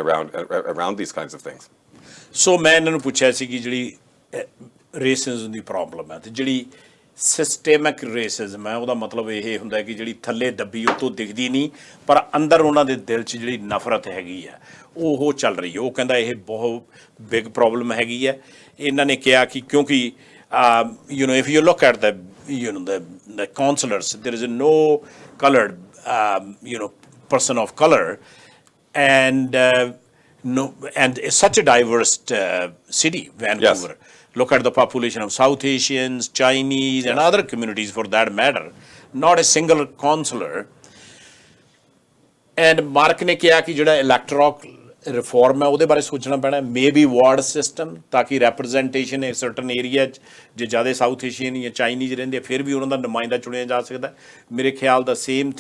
around these kinds of things. So ਮੈਂ ਇਹਨਾਂ ਨੂੰ ਪੁੱਛਿਆ ਸੀ ਕਿ ਜਿਹੜੀ racism ਦੀ problem ਹੈ ਤੇ ਜਿਹੜੀ systemic racism ਹੈ ਉਹਦਾ ਮਤਲਬ ਇਹ ਹੁੰਦਾ ਕਿ ਜਿਹੜੀ ਥੱਲੇ ਦੱਬੀ ਉਹ ਤੋਂ ਦਿਖਦੀ ਨਹੀਂ ਪਰ ਅੰਦਰ ਉਹਨਾਂ ਦੇ ਦਿਲ 'ਚ ਜਿਹੜੀ ਨਫ਼ਰਤ ਹੈਗੀ ਹੈ ਉਹ ਚੱਲ ਰਹੀ ਹੈ। ਉਹ ਕਹਿੰਦਾ ਇਹ ਬਹੁਤ ਬਿਗ ਪ੍ਰੋਬਲਮ ਹੈਗੀ ਹੈ। ਇਹਨਾਂ ਨੇ ਕਿਹਾ ਕਿ ਕਿਉਂਕਿ you know if you look at the councillors, there is no colored person of color, and it's such a diverse city, Vancouver. Yes. Look at the population of South Asians, Chinese, yes, and other communities for that matter. Not a single councillor. And Mark ने किया कि जो electoral reform है ਉਹਦੇ ਬਾਰੇ ਸੋਚਣਾ ਪੈਣਾ maybe ward system ਤਾਂ ਕਿ representation a certain area ਜੇ ਜ਼ਿਆਦਾ South Asian ਜਾਂ Chinese ਰਹਿੰਦੇ ਫਿਰ ਵੀ ਉਹਨਾਂ ਦਾ ਨੁਮਾਇੰਦਾ ਚੁਣਿਆ ਜਾ ਸਕਦਾ। ਮੇਰੇ ਖਿਆਲ ਦਾ same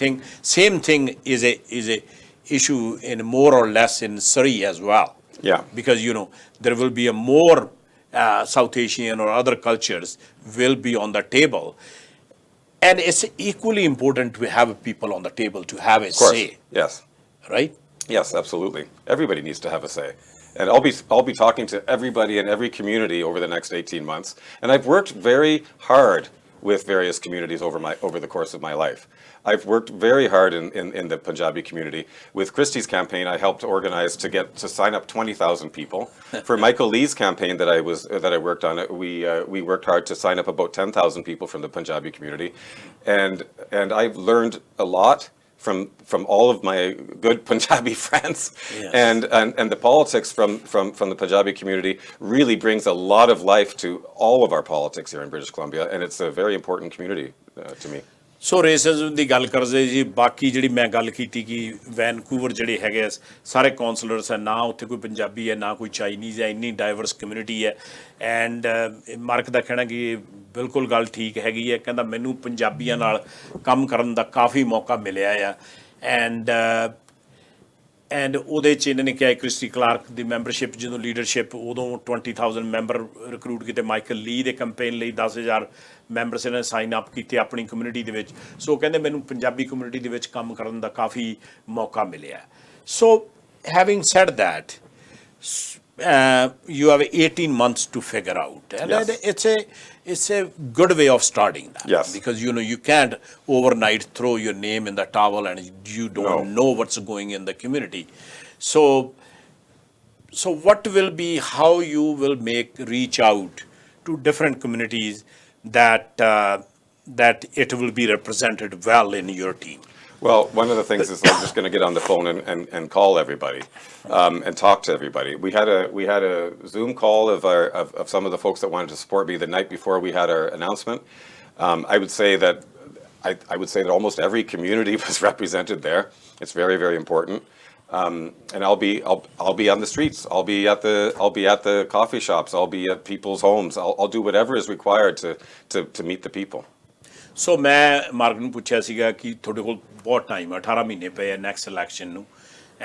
thing is a issue in more or less in Surrey as well. Yeah. Because there will be a more South Asian or other cultures will be on the table. And it's equally important to have people on the table to have a say. Yes. Right? Yes, absolutely. Everybody needs to have a say. And I'll be talking to everybody in every community over the next 18 months. And I've worked very hard with various communities over the course of my life. I've worked very hard in the Punjabi community. With Christie's campaign, I helped organize to sign up 20,000 people. For Michael Lee's campaign that I worked on, we worked hard to sign up about 10,000 people from the Punjabi community, and I've learned a lot from all of my good Punjabi friends. Yes. And the politics from the Punjabi community really brings a lot of life to all of our politics here in British Columbia, and it's a very important community to me. So racism ਦੀ ਗੱਲ ਕਰਦੇ ਜੀ ਬਾਕੀ ਜਿਹੜੀ ਮੈਂ ਗੱਲ ਕੀਤੀ ਕਿ Vancouver ਜਿਹੜੇ ਹੈਗੇ ਸਾਰੇ ਕਾਉਂਸਲਰਸ ਹੈ ਨਾ ਉੱਥੇ ਕੋਈ ਪੰਜਾਬੀ ਹੈ ਨਾ ਕੋਈ ਚਾਈਨੀਜ਼ ਹੈ ਇੰਨੀ ਡਾਈਵਰਸ ਕਮਿਊਨਿਟੀ ਹੈ ਐਂਡ ਮਾਰਕ ਦਾ ਕਹਿਣਾ ਕਿ ਬਿਲਕੁਲ ਗੱਲ ਠੀਕ ਹੈਗੀ ਹੈ ਕਹਿੰਦਾ ਮੈਨੂੰ ਪੰਜਾਬੀਆਂ ਨਾਲ ਕੰਮ ਕਰਨ ਦਾ ਕਾਫੀ ਮੌਕਾ ਮਿਲਿਆ ਆ ਐਂਡ ਉਹਦੇ 'ਚ ਇਹਨਾਂ ਨੇ ਕਿਹਾ ਕ੍ਰਿਸਟੀ ਕਲਾਰਕ ਦੀ ਮੈਂਬਰਸ਼ਿਪ ਜਦੋਂ ਲੀਡਰਸ਼ਿਪ ਉਦੋਂ 20,000 ਮੈਂਬਰ ਰਿਕਰੂਟ ਕੀਤੇ ਮਾਈਕਲ ਲੀ ਦੇ ਕੰਪੇਨ ਲਈ 10,000 ਮੈਂਬਰਸ ਇਹਨਾਂ ਨੇ ਸਾਈਨ ਅਪ ਕੀਤੇ ਆਪਣੀ ਕਮਿਊਨਿਟੀ ਦੇ ਵਿੱਚ ਸੋ ਕਹਿੰਦੇ ਮੈਨੂੰ ਪੰਜਾਬੀ ਕਮਿਊਨਿਟੀ ਦੇ ਵਿੱਚ ਕੰਮ ਕਰਨ ਦਾ ਕਾਫੀ ਮੌਕਾ ਮਿਲਿਆ so having said that you have 18 months to figure out and yes, it's a good way of starting that. Yes. Because you can't overnight throw your name in the towel and you don't know what's going in the community. So what will be how you will reach out to different communities that it will be represented well in your team? Well, one of the things is I'm just going to get on the phone and call everybody and talk to everybody. We had a Zoom call of some of the folks that wanted to support me the night before we had our announcement. I would say that almost every community was represented there. It's very, very important. And I'll be on the streets. I'll be at the coffee shops. I'll be at people's homes. I'll do whatever is required to meet the people. ਸੋ ਮੈਂ mark ਨੂੰ ਪੁੱਛਿਆ ਸੀਗਾ ਕਿ ਤੁਹਾਡੇ ਕੋਲ ਬਹੁਤ time 18 ਮਹੀਨੇ ਪਏ ਆ ਨੈਕਸਟ ਇਲੈਕਸ਼ਨ ਨੂੰ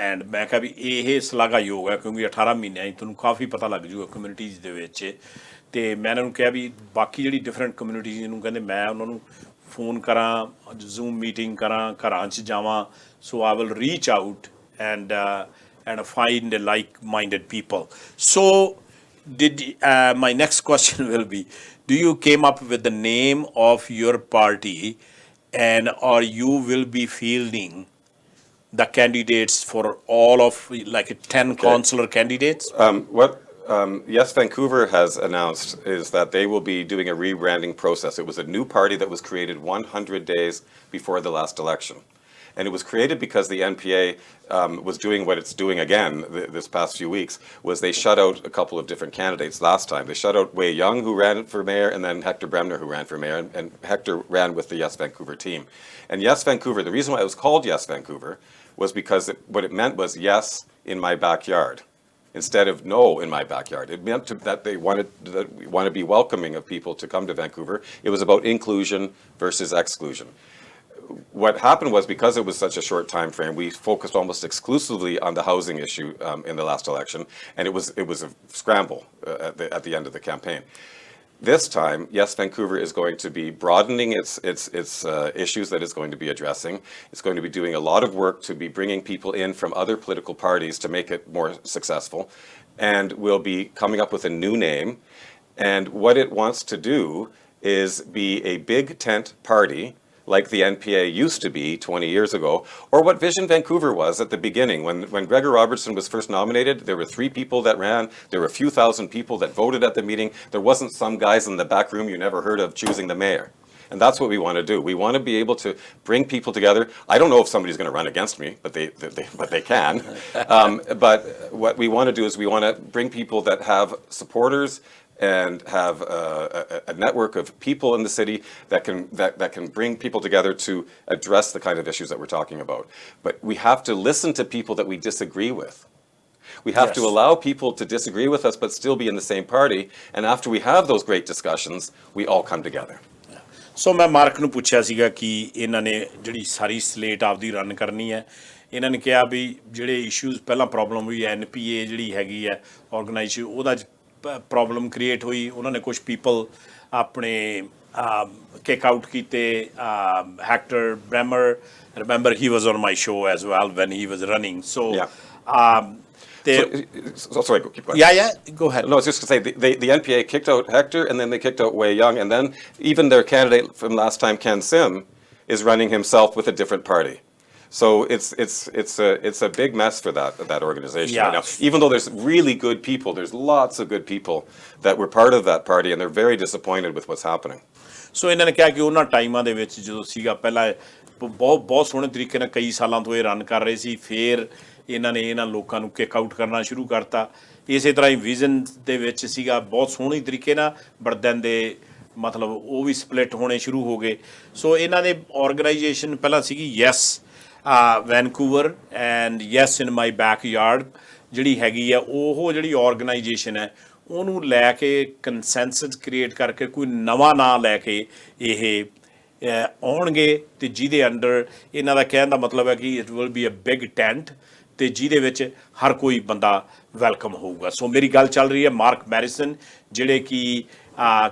ਐਂਡ ਮੈਂ ਕਿਹਾ ਵੀ ਇਹ ਸ਼ਲਾਘਾਯੋਗ ਹੈ ਕਿਉਂਕਿ 18 ਮਹੀਨਿਆਂ 'ਚ ਤੁਹਾਨੂੰ ਕਾਫੀ ਪਤਾ ਲੱਗ ਜੂਗਾ ਕਮਿਊਨਿਟੀਜ਼ ਦੇ ਵਿੱਚ ਅਤੇ ਮੈਂ ਇਹਨਾਂ ਨੂੰ ਕਿਹਾ ਵੀ ਬਾਕੀ ਜਿਹੜੀ ਡਿਫਰੈਂਟ ਕਮਿਊਨਿਟੀਜ਼ ਨੂੰ ਕਹਿੰਦੇ ਮੈਂ ਉਹਨਾਂ ਨੂੰ ਫੋਨ ਕਰਾਂ, ਜ਼ੂਮ ਮੀਟਿੰਗ ਕਰਾਂ, ਘਰਾਂ 'ਚ ਜਾਵਾਂ, so I will reach out and find like-minded people. So my next question will be, do you came up with the name of your party, and or you will be fielding the candidates for all of like 10 councillor candidates? Yes Vancouver has announced is that they will be doing a rebranding process. It was a new party that was created 100 days before the last election. And it was created because the NPA was doing what it's doing again this past few weeks, was they shut out a couple of different candidates last time. They shut out Wei Young, who ran for mayor, and then Hector Bremner, who ran for mayor, and Hector ran with the Yes Vancouver team. And Yes Vancouver, the reason why it was called Yes Vancouver was because what it meant was yes in my backyard, instead of no in my backyard. It meant that we want to be welcoming of people to come to Vancouver. It was about inclusion versus exclusion. What happened was, because it was such a short time frame, we focused almost exclusively on the housing issue in the last election, and it was a scramble at the end of the campaign. This time, Yes Vancouver is going to be broadening its issues that it's going to be addressing. It's going to be doing a lot of work to be bringing people in from other political parties to make it more successful, and we'll be coming up with a new name. And what it wants to do is be a big tent party, like the NPA used to be 20 years ago, or what Vision Vancouver was at the beginning. When Gregor Robertson was first nominated, there were 3 people that ran, there were a few thousand people that voted at the meeting. There wasn't some guys in the back room you never heard of choosing the mayor. And that's what we want to do. We want to be able to bring people together. I don't know if somebody's going to run against me, but they can. But what we want to do is we want to bring people that have supporters and have a network of people in the city that can bring people together to address the kind of issues that we're talking about. But we have to listen to people that we disagree with. We have to allow people to disagree with us but still be in the same party. And after we have those great discussions, we all come together. ਸੋ ਮੈਂ mark ਨੂੰ ਪੁੱਛਿਆ ਸੀਗਾ ਕਿ ਇਹਨਾਂ ਨੇ ਜਿਹੜੀ ਸਾਰੀ slate ਆਪਦੀ run ਕਰਨੀ ਹੈ। ਇਹਨਾਂ ਨੇ ਕਿਹਾ ਵੀ ਜਿਹੜੇ ਇਸ਼ੂਜ਼ ਪਹਿਲਾਂ ਪ੍ਰੋਬਲਮ ਹੋਈ NPA ਜਿਹੜੀ ਹੈਗੀ ਹੈ ਆਰਗੇਨਾਈਜ਼, ਉਹਦਾ ਪ੍ਰੋਬਲਮ ਕ੍ਰੀਏਟ ਹੋਈ। ਉਹਨਾਂ ਨੇ ਕੁਝ ਪੀਪਲ ਆਪਣੇ ਕਿਕ ਆਊਟ ਕੀਤੇ। Hector Bremer, remember he was on my show as well when he was running. So sorry, keep going. Yeah, go ahead. No, I was just going to say, the NPA kicked out Hector, and then they kicked out Wei Young, and then even their candidate from last time, Ken Sim, is running himself with a different party. So it's a big mess for that organization right now. Even though there's really good people, there's lots of good people that were part of that party, and they're very disappointed with what's happening. So ਇਹਨਾਂ ਨੇ ਕਿਹਾ ਕਿ ਉਹਨਾਂ ਟਾਈਮਾਂ ਦੇ ਵਿੱਚ ਜਦੋਂ ਸੀਗਾ ਪਹਿਲਾਂ ਬਹੁਤ ਸੋਹਣੇ ਤਰੀਕੇ ਨਾਲ ਕਈ ਸਾਲਾਂ ਤੋਂ ਇਹ ਰਨ ਕਰ ਰਹੇ ਸੀ, ਫਿਰ ਇਹਨਾਂ ਨੇ ਇਹਨਾਂ ਲੋਕਾਂ ਨੂੰ ਕਿਕ ਆਊਟ ਕਰਨਾ ਸ਼ੁਰੂ ਕਰਤਾ। ਇਸੇ ਤਰ੍ਹਾਂ ਹੀ ਵਿਜ਼ਨ ਦੇ ਵਿੱਚ ਸੀਗਾ ਬਹੁਤ ਸੋਹਣੇ ਤਰੀਕੇ ਨਾਲ, ਬਟ ਦੈਨ ਦੇ ਮਤਲਬ ਉਹ ਵੀ ਸਪਲਿਟ ਹੋਣੇ ਸ਼ੁਰੂ ਹੋ ਗਏ। ਸੋ ਇਹਨਾਂ ਦੇ ਆਰਗੇਨਾਈਜੇਸ਼ਨ ਪਹਿਲਾਂ ਸੀਗੀ yes Vancouver and yes in my backyard, ਜਿਹੜੀ ਹੈਗੀ ਆ ਉਹ ਜਿਹੜੀ ਆਰਗੇਨਾਈਜੇਸ਼ਨ ਹੈ ਉਹਨੂੰ ਲੈ ਕੇ ਕੰਸੈਂਸਸ ਕ੍ਰੀਏਟ ਕਰਕੇ ਕੋਈ ਨਵਾਂ ਨਾਂ ਲੈ ਕੇ ਇਹ ਆਉਣਗੇ, ਅਤੇ ਜਿਹਦੇ ਅੰਡਰ ਇਹਨਾਂ ਦਾ ਕਹਿਣ ਦਾ ਮਤਲਬ ਹੈ ਕਿ it will be a big tent, ਅਤੇ ਜਿਹਦੇ ਵਿੱਚ ਹਰ ਕੋਈ ਬੰਦਾ ਵੈਲਕਮ ਹੋਊਗਾ। ਸੋ ਮੇਰੀ ਗੱਲ ਚੱਲ ਰਹੀ ਹੈ ਮਾਰਕ ਮੈਰਿਸਨ, ਜਿਹੜੇ ਕਿ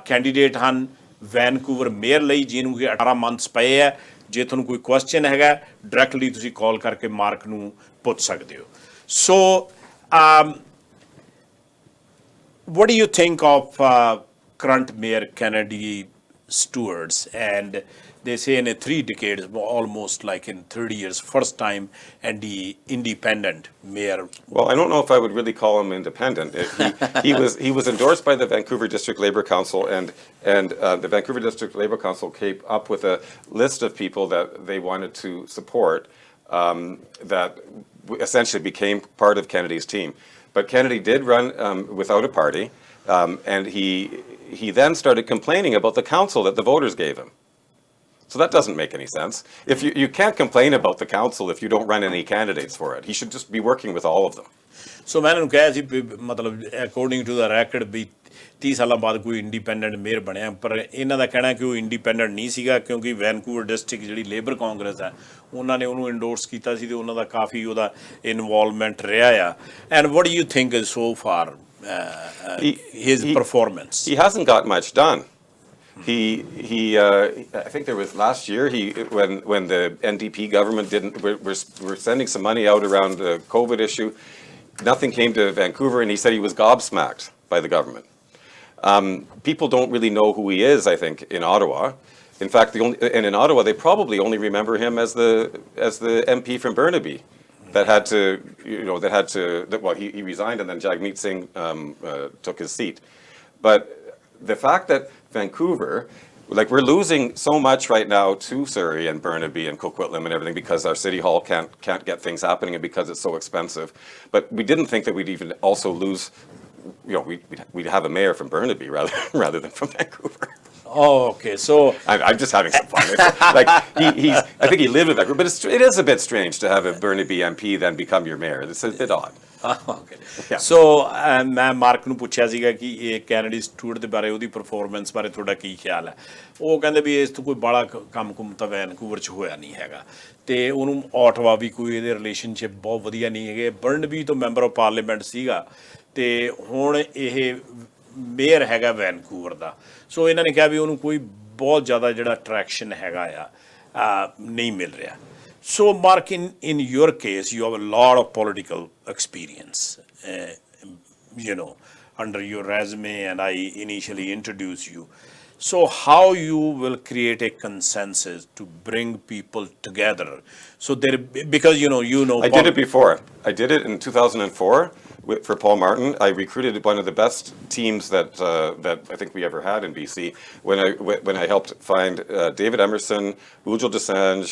ਕੈਂਡੀਡੇਟ ਹਨ ਵੈਨਕੂਵਰ ਮੇਅਰ ਲਈ, ਜਿਹਨੂੰ ਕਿ 18 ਮੰਥਸ ਪਏ ਹੈ। ਜੇ ਤੁਹਾਨੂੰ ਕੋਈ ਕੁਐਸਚਨ ਹੈਗਾ ਡਾਇਰੈਕਟਲੀ ਤੁਸੀਂ ਕਾਲ ਕਰਕੇ ਮਾਰਕ ਨੂੰ ਪੁੱਛ ਸਕਦੇ ਹੋ। ਸੋ what do you think of current mayor Kennedy Stewards? And they say in 3 decades, almost like in 30 years, first time and the independent mayor. Well, I don't know if I would really call him independent. He was endorsed by the Vancouver District Labour Council, and the Vancouver District Labour Council came up with a list of people that they wanted to support that essentially became part of Kennedy's team. But Kennedy did run without a party, and he then started complaining about the council that the voters gave him. So that doesn't make any sense. If you can't complain about the council if you don't run any candidates for it. He should just be working with all of them. So ਮੈਂ ਇਹਨੂੰ ਕਿਹਾ ਸੀ ਮਤਲਬ according to ਦਾ ਰੈਕਡ ਵੀ 30 ਸਾਲਾਂ ਬਾਅਦ ਕੋਈ independent mayor ਬਣਿਆ, ਪਰ ਇਹਨਾਂ ਦਾ ਕਹਿਣਾ ਕਿ ਉਹ ਇੰਡੀਪੈਂਡੈਂਟ ਨਹੀਂ ਸੀਗਾ, ਕਿਉਂਕਿ ਵੈਨਕੂਵਰ ਡਿਸਟ੍ਰਿਕਟ ਜਿਹੜੀ ਲੇਬਰ ਕਾਂਗਰਸ ਹੈ ਉਹਨਾਂ ਨੇ ਉਹਨੂੰ ਇੰਡੋਰਸ ਕੀਤਾ ਸੀ, ਅਤੇ ਉਹਨਾਂ ਦਾ ਕਾਫੀ ਉਹਦਾ ਇਨਵੋਲਵਮੈਂਟ ਰਿਹਾ ਆ। And what do you think is so far his performance? He hasn't got much done. I think there was last year, when the NDP government we're sending some money out around the COVID issue, nothing came to Vancouver, and he said he was gobsmacked by the government. People don't really know who he is, I think, in Ottawa. In fact, in Ottawa, they probably only remember him as the MP from Burnaby that had to, he resigned, and then Jagmeet Singh took his seat. But the fact that Vancouver, like, we're losing so much right now to Surrey and Burnaby and Coquitlam and everything because our city hall can't get things happening and because it's so expensive. But we didn't think that we'd even also lose, we'd have a mayor from Burnaby rather than from Vancouver. Oh, okay. So I'm just having some fun. Like I think he lived with that group, but it is a bit strange to have a Burnaby MP then become your mayor. It's a bit odd. Okay so ਮੈਂ mark ਨੂੰ ਪੁੱਛਿਆ ਸੀਗਾ ਕਿ ਇਹ Kennedy Stuart ਦੇ ਬਾਰੇ, ਉਹਦੀ performance ਬਾਰੇ ਤੁਹਾਡਾ ਕੀ ਖਿਆਲ ਹੈ? ਉਹ ਕਹਿੰਦੇ ਵੀ ਇਸ ਤੋਂ ਕੋਈ ਬਾਹਲਾ ਕੰਮ ਕੁੰਮ ਤਾਂ ਵੈਨਕੂਵਰ 'ਚ ਹੋਇਆ ਨਹੀਂ ਹੈਗਾ, ਅਤੇ ਉਹਨੂੰ ਆਟਵਾ ਵੀ ਕੋਈ ਇਹਦੇ ਰਿਲੇਸ਼ਨਸ਼ਿਪ ਬਹੁਤ ਵਧੀਆ ਨਹੀਂ ਹੈਗੇ। ਬਰਨਬੀ ਤੋਂ ਮੈਂਬਰ ਆਫ ਪਾਰਲੀਮੈਂਟ ਸੀਗਾ ਅਤੇ ਹੁਣ ਇਹ ਮੇਅਰ ਹੈਗਾ ਵੈਨਕੂਵਰ ਦਾ। ਸੋ ਇਹਨਾਂ ਨੇ ਕਿਹਾ ਵੀ ਉਹਨੂੰ ਕੋਈ ਬਹੁਤ ਜ਼ਿਆਦਾ ਜਿਹੜਾ ਅਟਰੈਕਸ਼ਨ ਹੈਗਾ ਆ ਨਹੀਂ ਮਿਲ ਰਿਹਾ। So, Mark, in your case, you have a lot of political experience, under your resume, and I initially introduced you. So, how you will create a consensus to bring people together? So because I did it before. I did it in 2004 for Paul Martin. I recruited one of the best teams that I think we ever had in BC when I helped find David Emerson, Ujjwal Dosanjh,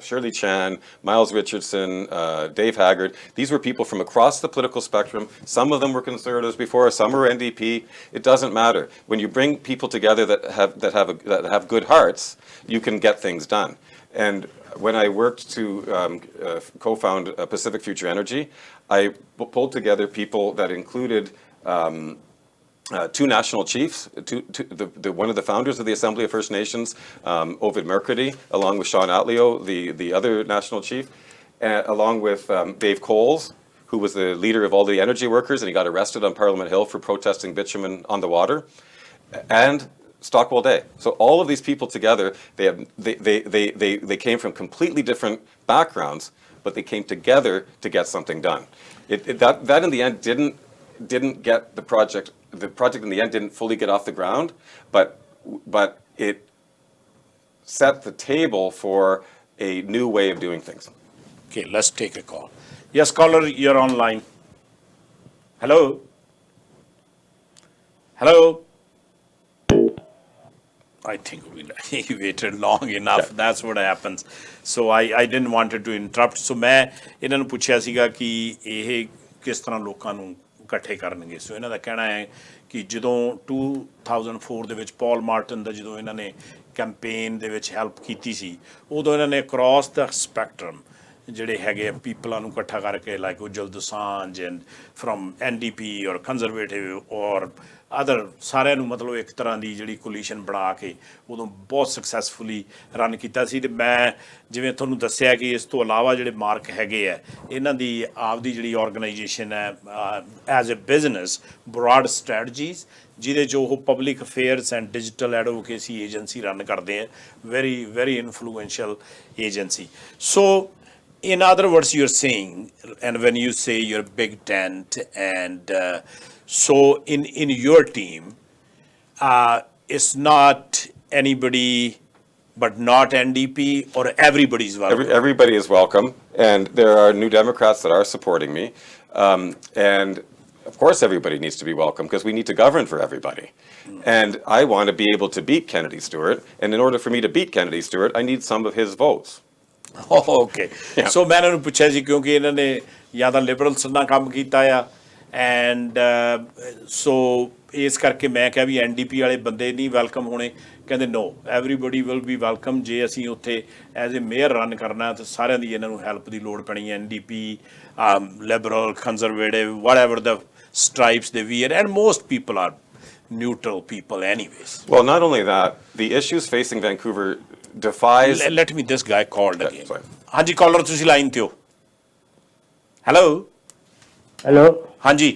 Shirley Chan, Miles Richardson, Dave Haggard. These were people from across the political spectrum. Some of them were Conservatives before, some were NDP. It doesn't matter. When you bring people together that have good hearts, you can get things done. And when I worked to co-found Pacific Future Energy, I pulled together people that included two national chiefs, one of the founders of the Assembly of First Nations, Ovid Mercredi, along with Sean Atleo, the other national chief, along with Dave Coles, who was the leader of all the energy workers, and he got arrested on Parliament Hill for protesting bitumen on the water, and Stockwell Day. So all of these people together, they came from completely different backgrounds, but they came together to get something done. That in the end didn't get the project. The project in the end didn't fully get off the ground, but it set the table for a new way of doing things. Okay, let's take a call. Yes, caller, you're online. Hello. Hello. I think he waited long enough. That's what happens. So I didn't want to interrupt. So ਮੈਂ ਇਹਨਾਂ ਨੂੰ ਪੁੱਛਿਆ ਸੀਗਾ ਕਿ ਇਹ ਕਿਸ ਤਰ੍ਹਾਂ ਲੋਕਾਂ ਨੂੰ ਇਕੱਠੇ ਕਰਨਗੇ। ਸੋ ਇਹਨਾਂ ਦਾ ਕਹਿਣਾ ਹੈ ਕਿ ਜਦੋਂ 2004 ਦੇ ਵਿੱਚ ਪੌਲ ਮਾਰਟਨ ਦਾ ਜਦੋਂ ਇਹਨਾਂ ਨੇ ਕੈਂਪੇਨ ਦੇ ਵਿੱਚ ਹੈਲਪ ਕੀਤੀ ਸੀ, ਉਦੋਂ ਇਹਨਾਂ ਨੇ ਅਕਰੋਸ ਦਾ ਸਪੈਕਟਰਮ ਜਿਹੜੇ ਹੈਗੇ ਪੀਪਲਾਂ ਨੂੰ ਇਕੱਠਾ ਕਰਕੇ, like Ujjal Dosanjh and from NDP or Conservative or other, ਸਾਰਿਆਂ ਨੂੰ ਮਤਲਬ ਇੱਕ ਤਰ੍ਹਾਂ ਦੀ ਜਿਹੜੀ ਕੋਲੀਸ਼ਨ ਬਣਾ ਕੇ ਉਦੋਂ ਬਹੁਤ ਸਕਸੈਸਫੁਲੀ ਰਨ ਕੀਤਾ ਸੀ। ਅਤੇ ਮੈਂ ਜਿਵੇਂ ਤੁਹਾਨੂੰ ਦੱਸਿਆ ਕਿ ਇਸ ਤੋਂ ਇਲਾਵਾ ਜਿਹੜੇ ਮਾਰਕ ਹੈਗੇ ਆ, ਇਹਨਾਂ ਦੀ ਆਪਦੀ ਜਿਹੜੀ ਆਰਗੇਨਾਈਜੇਸ਼ਨ ਹੈ as a business, broad strategies, ਜਿਹਦੇ 'ਚ ਉਹ public affairs and digital advocacy agency run ਕਰਦੇ ਆ, very influential agency. So in other words, you're saying, and when you say your big tent, and so in your team, it's not anybody but not NDP, or everybody's welcome? Everybody is welcome, and there are New Democrats that are supporting me, and of course everybody needs to be welcome because we need to govern for everybody. And I want to be able to beat Kennedy Stewart, and in order for me to beat Kennedy Stewart, I need some of his votes. Okay so ਮੈਂ ਇਹਨਾਂ ਨੂੰ ਪੁੱਛਿਆ ਸੀ ਕਿਉਂਕਿ ਇਹਨਾਂ ਨੇ ਜਾਂ ਤਾਂ liberals ਨਾਲ ਕੰਮ ਕੀਤਾ ਆ, ਐਂਡ ਸੋ ਇਸ ਕਰਕੇ ਮੈਂ ਕਿਹਾ ਵੀ NDP ਵਾਲੇ ਬੰਦੇ ਨਹੀਂ ਵੈਲਕਮ ਹੋਣੇ। ਕਹਿੰਦੇ ਨੋ, ਐਵਰੀਬਡੀ ਵਿਲ ਬੀ ਵੈਲਕਮ। ਜੇ ਅਸੀਂ ਉੱਥੇ ਐਜ਼ ਏ ਮੇਅਰ ਰਨ ਕਰਨਾ ਤਾਂ ਸਾਰਿਆਂ ਦੀ ਇਹਨਾਂ ਨੂੰ ਹੈਲਪ ਦੀ ਲੋੜ ਪੈਣੀ ਹੈ। NDP, ਲਿਬਰਲ, ਕੰਜ਼ਰਵੇਟਿਵ, ਵਟ ਐਵਰ ਦ ਸਟ੍ਰਾਈਪਸ ਦੇ wear, and most people are neutral people anyways. Well, not only that, the issues facing Vancouver defies... Let me, this guy called again. ਹਾਂਜੀ ਕਾਲਰ, ਤੁਸੀਂ ਲਾਈਨ ਤੇ ਹੋ। ਹੈਲੋ। ਹੈਲੋ। ਹਾਂਜੀ।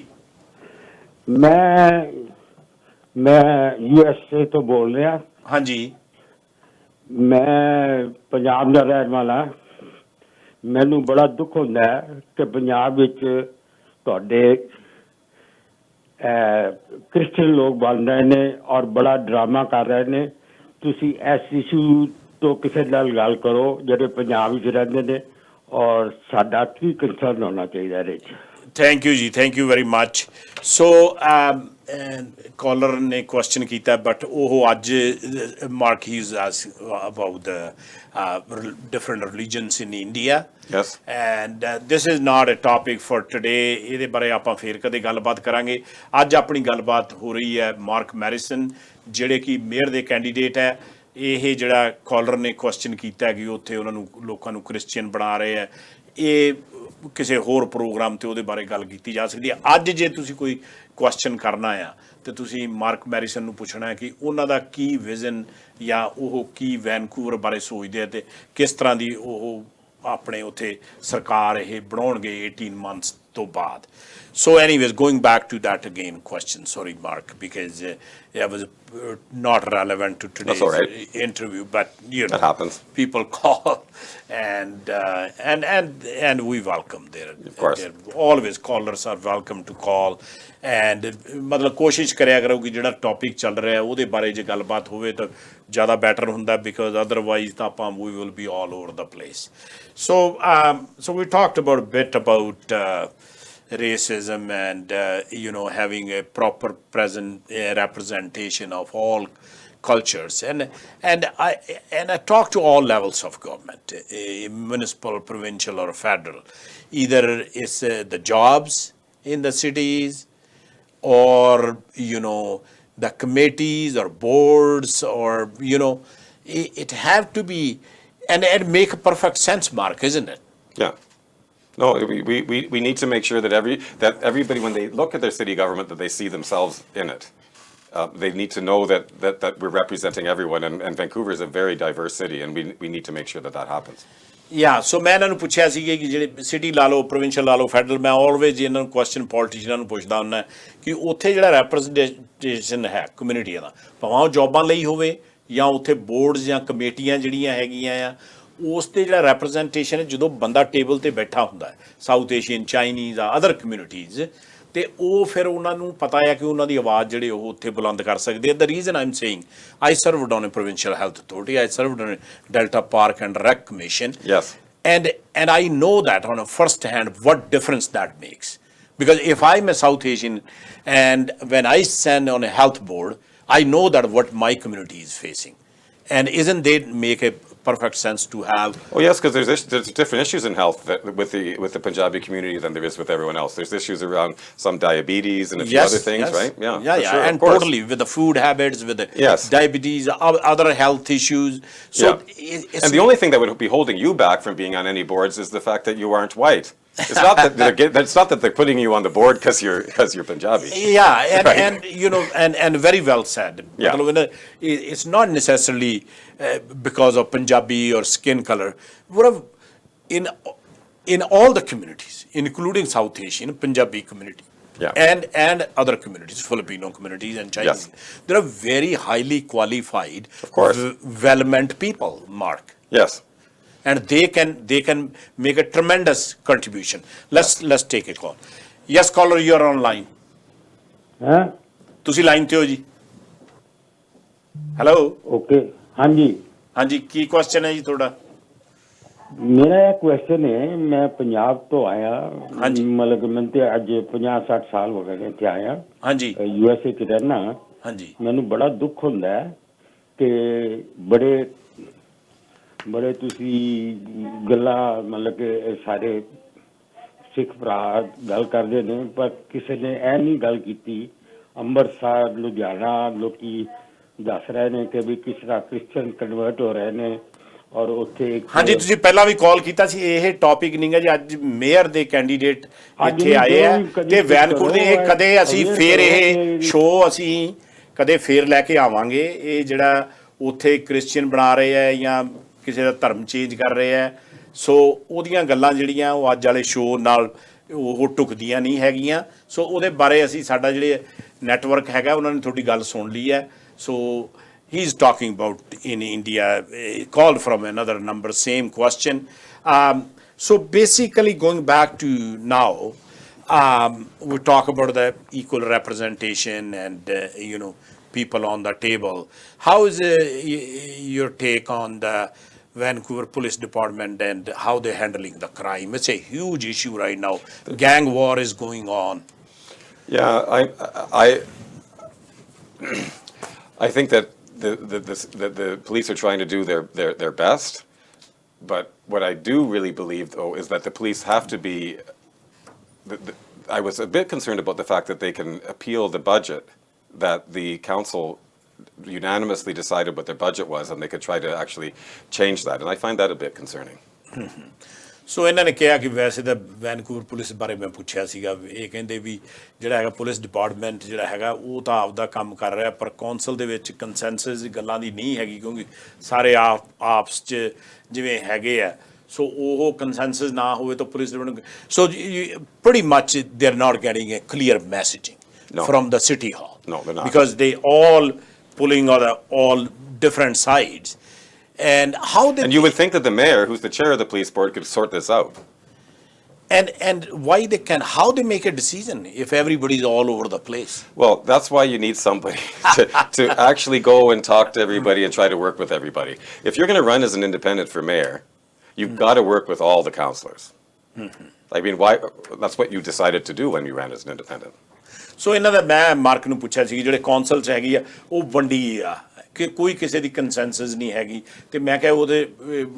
ਮੈਂ ਮੈਂ USA ਤੋਂ ਬੋਲ ਰਿਹਾ। ਹਾਂਜੀ ਮੈਂ ਪੰਜਾਬ ਦਾ ਰਹਿਣ ਵਾਲਾ। ਮੈਨੂੰ ਬੜਾ ਦੁੱਖ ਹੁੰਦਾ ਹੈ ਕਿ ਪੰਜਾਬ ਵਿੱਚ ਤੁਹਾਡੇ ਕ੍ਰਿਸਚਨ ਲੋਕ ਬਣ ਰਹੇ ਨੇ ਔਰ ਬੜਾ ਡਰਾਮਾ ਕਰ ਰਹੇ ਨੇ। ਤੁਸੀਂ ਇਸ ਇਸ਼ੂ ਤੋਂ ਕਿਸੇ ਨਾਲ ਗੱਲ ਕਰੋ ਜਿਹੜੇ ਪੰਜਾਬ ਵਿੱਚ ਰਹਿੰਦੇ ਨੇ ਔਰ ਸਾਡਾ ਕੀ ਕੰਸਰਨ ਹੋਣਾ ਚਾਹੀਦਾ ਇਹਦੇ 'ਚ। Thank you ji, thank you very much. So caller ਨੇ ਕੁਐਸਚਨ ਕੀਤਾ ਬਟ ਉਹ ਅੱਜ Mark his about the different religions in India. Yes. And this is not a topic for today. ਇਹਦੇ ਬਾਰੇ ਆਪਾਂ ਫੇਰ ਕਦੇ ਗੱਲਬਾਤ ਕਰਾਂਗੇ। ਅੱਜ ਆਪਣੀ ਗੱਲਬਾਤ ਹੋ ਰਹੀ ਹੈ ਮਾਰਕ ਮੈਰਿਸਨ ਜਿਹੜੇ ਕਿ ਮੇਅਰ ਦੇ ਕੈਂਡੀਡੇਟ ਹੈ। ਇਹ ਜਿਹੜਾ ਕਾਲਰ ਨੇ ਕੁਐਸਚਨ ਕੀਤਾ ਹੈ ਕਿ ਉੱਥੇ ਉਹਨਾਂ ਨੂੰ ਲੋਕਾਂ ਨੂੰ ਕ੍ਰਿਸਚੀਅਨ ਬਣਾ ਰਹੇ ਹੈ, ਇਹ ਕਿਸੇ ਹੋਰ ਪ੍ਰੋਗਰਾਮ 'ਤੇ ਉਹਦੇ ਬਾਰੇ ਗੱਲ ਕੀਤੀ ਜਾ ਸਕਦੀ ਹੈ। ਅੱਜ ਜੇ ਤੁਸੀਂ ਕੋਈ ਕੁਐਸਚਨ ਕਰਨਾ ਆ ਤੇ ਤੁਸੀਂ ਮਾਰਕ ਮੈਰਿਸਨ ਨੂੰ ਪੁੱਛਣਾ ਹੈ ਕਿ ਉਹਨਾਂ ਦਾ ਕੀ ਵਿਜ਼ਨ ਜਾਂ ਉਹ ਕੀ ਵੈਨਕੂਵਰ ਬਾਰੇ ਸੋਚਦੇ ਆ ਤੇ ਕਿਸ ਤਰ੍ਹਾਂ ਦੀ ਉਹ ਆਪਣੇ ਉੱਥੇ ਸਰਕਾਰ ਇਹ ਬਣਾਉਣਗੇ 18 months ਤੋਂ ਬਾਅਦ। So anyways, going back to that again question, sorry Mark, because it was not relevant to today's interview, but you know, that happens. People call and we welcome their, of course, always callers are welcome to call and ਮਤਲਬ ਕੋਸ਼ਿਸ਼ ਕਰਿਆ ਕਰੋ ਕਿ ਜਿਹੜਾ topic ਚੱਲ ਰਿਹਾ ਉਹਦੇ ਬਾਰੇ ਜੇ ਗੱਲਬਾਤ ਹੋਵੇ ਤਾਂ ਜ਼ਿਆਦਾ ਬੈਟਰ ਹੁੰਦਾ ਬਿਕੋਜ਼ ਅਦਰਵਾਈਜ਼ ਤਾਂ ਆਪਾਂ we will be all over the place. So we talked about a bit about racism and you know, having a proper present representation of all cultures and I talk to all levels of government, municipal, provincial or federal. Either it's the jobs in the cities or you know the committees or boards or you know it have to be and make perfect sense, Mark, isn't it? Yeah. No, we need to make sure that everybody, when they look at their city government, that they see themselves in it. They need to know that we're representing everyone, and Vancouver is a very diverse city, and we need to make sure that happens. ਸੋ ਮੈਂ ਇਹਨਾਂ ਨੂੰ ਪੁੱਛਿਆ ਸੀ ਕਿ ਜਿਹੜੇ city ਲਾ ਲਓ, provincial ਲਾ ਲਓ, ਫੈਡਰਲ, ਮੈਂ ਆਲਵੇਜ਼ ਇਹਨਾਂ ਨੂੰ ਕੁਐਸਚਨ ਪੋਲੀਟੀਸ਼ੀਅਨਾਂ ਨੂੰ ਪੁੱਛਦਾ ਹੁੰਦਾ ਕਿ ਉੱਥੇ ਜਿਹੜਾ ਰੈਪਰੈਜ਼ੈਂਟੇਸ਼ਨ ਹੈ ਕਮਿਊਨਿਟੀਆਂ ਦਾ, ਭਾਵੇਂ ਉਹ ਜੋਬਾਂ ਲਈ ਹੋਵੇ ਜਾਂ ਉੱਥੇ ਬੋਰਡਸ ਜਾਂ ਕਮੇਟੀਆਂ ਜਿਹੜੀਆਂ ਹੈਗੀਆਂ ਆ ਉਸ 'ਤੇ ਜਿਹੜਾ ਰੈਪਰੈਜ਼ੈਂਟੇਸ਼ਨ ਹੈ, ਜਦੋਂ ਬੰਦਾ ਟੇਬਲ 'ਤੇ ਬੈਠਾ ਹੁੰਦਾ ਹੈ, ਸਾਊਥ ਏਸ਼ੀਅਨ, ਚਾਈਨੀਜ਼ ਆ, ਅਦਰ ਕਮਿਊਨਿਟੀਜ਼, ਅਤੇ ਉਹ ਫਿਰ ਉਹਨਾਂ ਨੂੰ ਪਤਾ ਹੈ ਕਿ ਉਹਨਾਂ ਦੀ ਆਵਾਜ਼ ਜਿਹੜੇ ਉਹ ਉੱਥੇ ਬੁਲੰਦ ਕਰ ਸਕਦੇ ਆ। The reason I am saying, I served on A provincial health authority, I served on A delta park and rack commission, and I know that on a first hand what difference that makes, because if I'm a South Asian and when I stand on a health board, I know that what my community is facing, and isn't they make a perfect sense to have? Oh yes, because there's different issues in health with the Punjabi community than there is with everyone else. There's issues around some diabetes and a few other things, right? Yeah, sure, and totally with the food habits, with the diabetes, other health issues. So and the only thing that would be holding you back from being on any boards is the fact that you aren't white. It's not that they're putting you on the board because you're Punjabi. Yeah, and you know, and very well said. It's not necessarily because of Punjabi or skin color. In all the communities, including South Asian, Punjabi community, and other communities, Filipino communities and Chinese, there are very highly qualified, of course, well-meant people, Mark. Yes. And they can make a tremendous contribution. Let's take a call. Yes, caller, you are online. ਤੁਸੀਂ line ਤੇ ਹੋ ਜੀ? Hello. Okay, ਹਾਂਜੀ ਹਾਂਜੀ, ਕੀ question ਹੈ ਜੀ ਤੁਹਾਡਾ? ਮੇਰਾ ਇਹ ਕੁਐਸਚਨ ਹੈ, ਮੈਂ ਪੰਜਾਬ ਤੋਂ ਆਇਆ, ਮਤਲਬ ਮੈਨੂੰ ਤੇ ਅੱਜ 50-60 ਸਾਲ ਹੋ ਗਏ ਨੇ ਇੱਥੇ ਆਇਆ। ਹਾਂਜੀ, USA 'ਚ ਰਹਿਣਾ। ਹਾਂਜੀ, ਮੈਨੂੰ ਬੜਾ ਦੁੱਖ ਹੁੰਦਾ ਹੈ ਕਿ ਬੜੇ ਤੁਸੀਂ ਗੱਲਾਂ ਮਤਲਬ ਕਿ ਸਾਰੇ ਸਿੱਖ ਭਰਾ ਗੱਲ ਕਰਦੇ ਨੇ, ਪਰ ਕਿਸੇ ਨੇ ਇਹ ਨਹੀਂ ਗੱਲ ਕੀਤੀ। ਅੰਮ੍ਰਿਤਸਰ, ਲੁਧਿਆਣਾ ਲੋਕੀ ਦੱਸ ਰਹੇ ਨੇ ਕਿ ਵੀ ਕਿਸ ਤਰ੍ਹਾਂ ਕ੍ਰਿਸਚਨ ਕਨਵਰਟ ਹੋ ਰਹੇ ਨੇ ਔਰ ਉੱਥੇ। ਹਾਂਜੀ, ਤੁਸੀਂ ਪਹਿਲਾਂ ਵੀ ਕਾਲ ਕੀਤਾ ਸੀ। ਇਹ ਟੌਪਿਕ ਨਹੀਂ ਹੈ ਜੀ, ਅੱਜ ਮੇਅਰ ਦੇ ਕੈਂਡੀਡੇਟ ਇੱਥੇ ਆਏ ਆ ਤੇ ਵੈਨਕੂਵਰ ਦੇ। ਇਹ ਕਦੇ ਅਸੀਂ ਫੇਰ ਇਹ ਸ਼ੋਅ ਅਸੀਂ ਕਦੇ ਫੇਰ ਲੈ ਕੇ ਆਵਾਂਗੇ। ਇਹ ਜਿਹੜਾ ਉੱਥੇ ਕ੍ਰਿਸਚੀਅਨ ਬਣਾ ਰਹੇ ਆ ਜਾਂ ਕਿਸੇ ਦਾ ਧਰਮ ਚੇਂਜ ਕਰ ਰਹੇ ਆ, ਸੋ ਉਹਦੀਆਂ ਗੱਲਾਂ ਜਿਹੜੀਆਂ ਉਹ ਅੱਜ ਵਾਲੇ ਸ਼ੋਅ ਨਾਲ ਉਹ ਢੁਕਦੀਆਂ ਨਹੀਂ ਹੈਗੀਆਂ। ਸੋ ਉਹਦੇ ਬਾਰੇ ਅਸੀਂ ਸਾਡਾ ਜਿਹੜੇ ਨੈਟਵਰਕ ਹੈਗਾ ਉਹਨਾਂ ਨੇ ਤੁਹਾਡੀ ਗੱਲ ਸੁਣ ਲਈ ਹੈ ਸੋ he is talking about in India called from another number same question so basically going back to now we talk about the equal representation and people on the table. How is your take on the Vancouver Police Department and how they're handling the crime? It's a huge issue right now. Gang war is going on. Yeah, I think that the police are trying to do their best, but what I do really believe though is that the police have to be. I was a bit concerned about the fact that they can appeal the budget that the council unanimously decided what their budget was, and they could try to actually change that, and I find that a bit concerning. ਸੋ ਇਹਨਾਂ ਨੇ ਕਿਹਾ ਕਿ ਵੈਸੇ ਤਾਂ Vancouver police ਬਾਰੇ ਮੈਂ ਪੁੱਛਿਆ ਸੀਗਾ ਇਹ ਕਹਿੰਦੇ ਵੀ ਜਿਹੜਾ ਹੈਗਾ ਪੁਲਿਸ ਡਿਪਾਰਟਮੈਂਟ ਜਿਹੜਾ ਹੈਗਾ ਉਹ ਤਾਂ ਆਪਦਾ ਕੰਮ ਕਰ ਰਿਹਾ ਪਰ ਕੌਂਸਲ ਦੇ ਵਿੱਚ ਕੰਸੈਂਸਸ ਗੱਲਾਂ ਦੀ ਨਹੀਂ ਹੈਗੀ ਕਿਉਂਕਿ ਸਾਰੇ ਆਪਸ 'ਚ ਜਿਵੇਂ ਹੈਗੇ ਆ ਸੋ ਉਹ ਕੰਸੈਂਸਸ ਨਾ ਹੋਵੇ ਤਾਂ police department so pretty much they're not getting a clear messaging from the city hall. No, they're not. Because they all pulling on all different sides. And how they... And you would think that the mayor, who's the chair of the police board, could sort this out. And why they can, how they make a decision if everybody's all over the place? Well, that's why you need somebody to actually go and talk to everybody and try to work with everybody. If you're going to run as an independent for mayor, you've got to work with all the councillors. I mean, why? That's what you decided to do when you ran as an independent. So ਇਹਨਾਂ ਦਾ ਮੈਂ mark ਨੂੰ ਪੁੱਛਿਆ ਸੀ ਜਿਹੜੇ council 'ਚ ਹੈਗੀ ਆ ਉਹ ਵੰਡੀ ਆ ਕਿ ਕੋਈ ਕਿਸੇ ਦੀ ਕੰਸੈਂਸਸ ਨਹੀਂ ਹੈਗੀ ਤੇ ਮੈਂ ਕਿਹਾ ਉਹਦੇ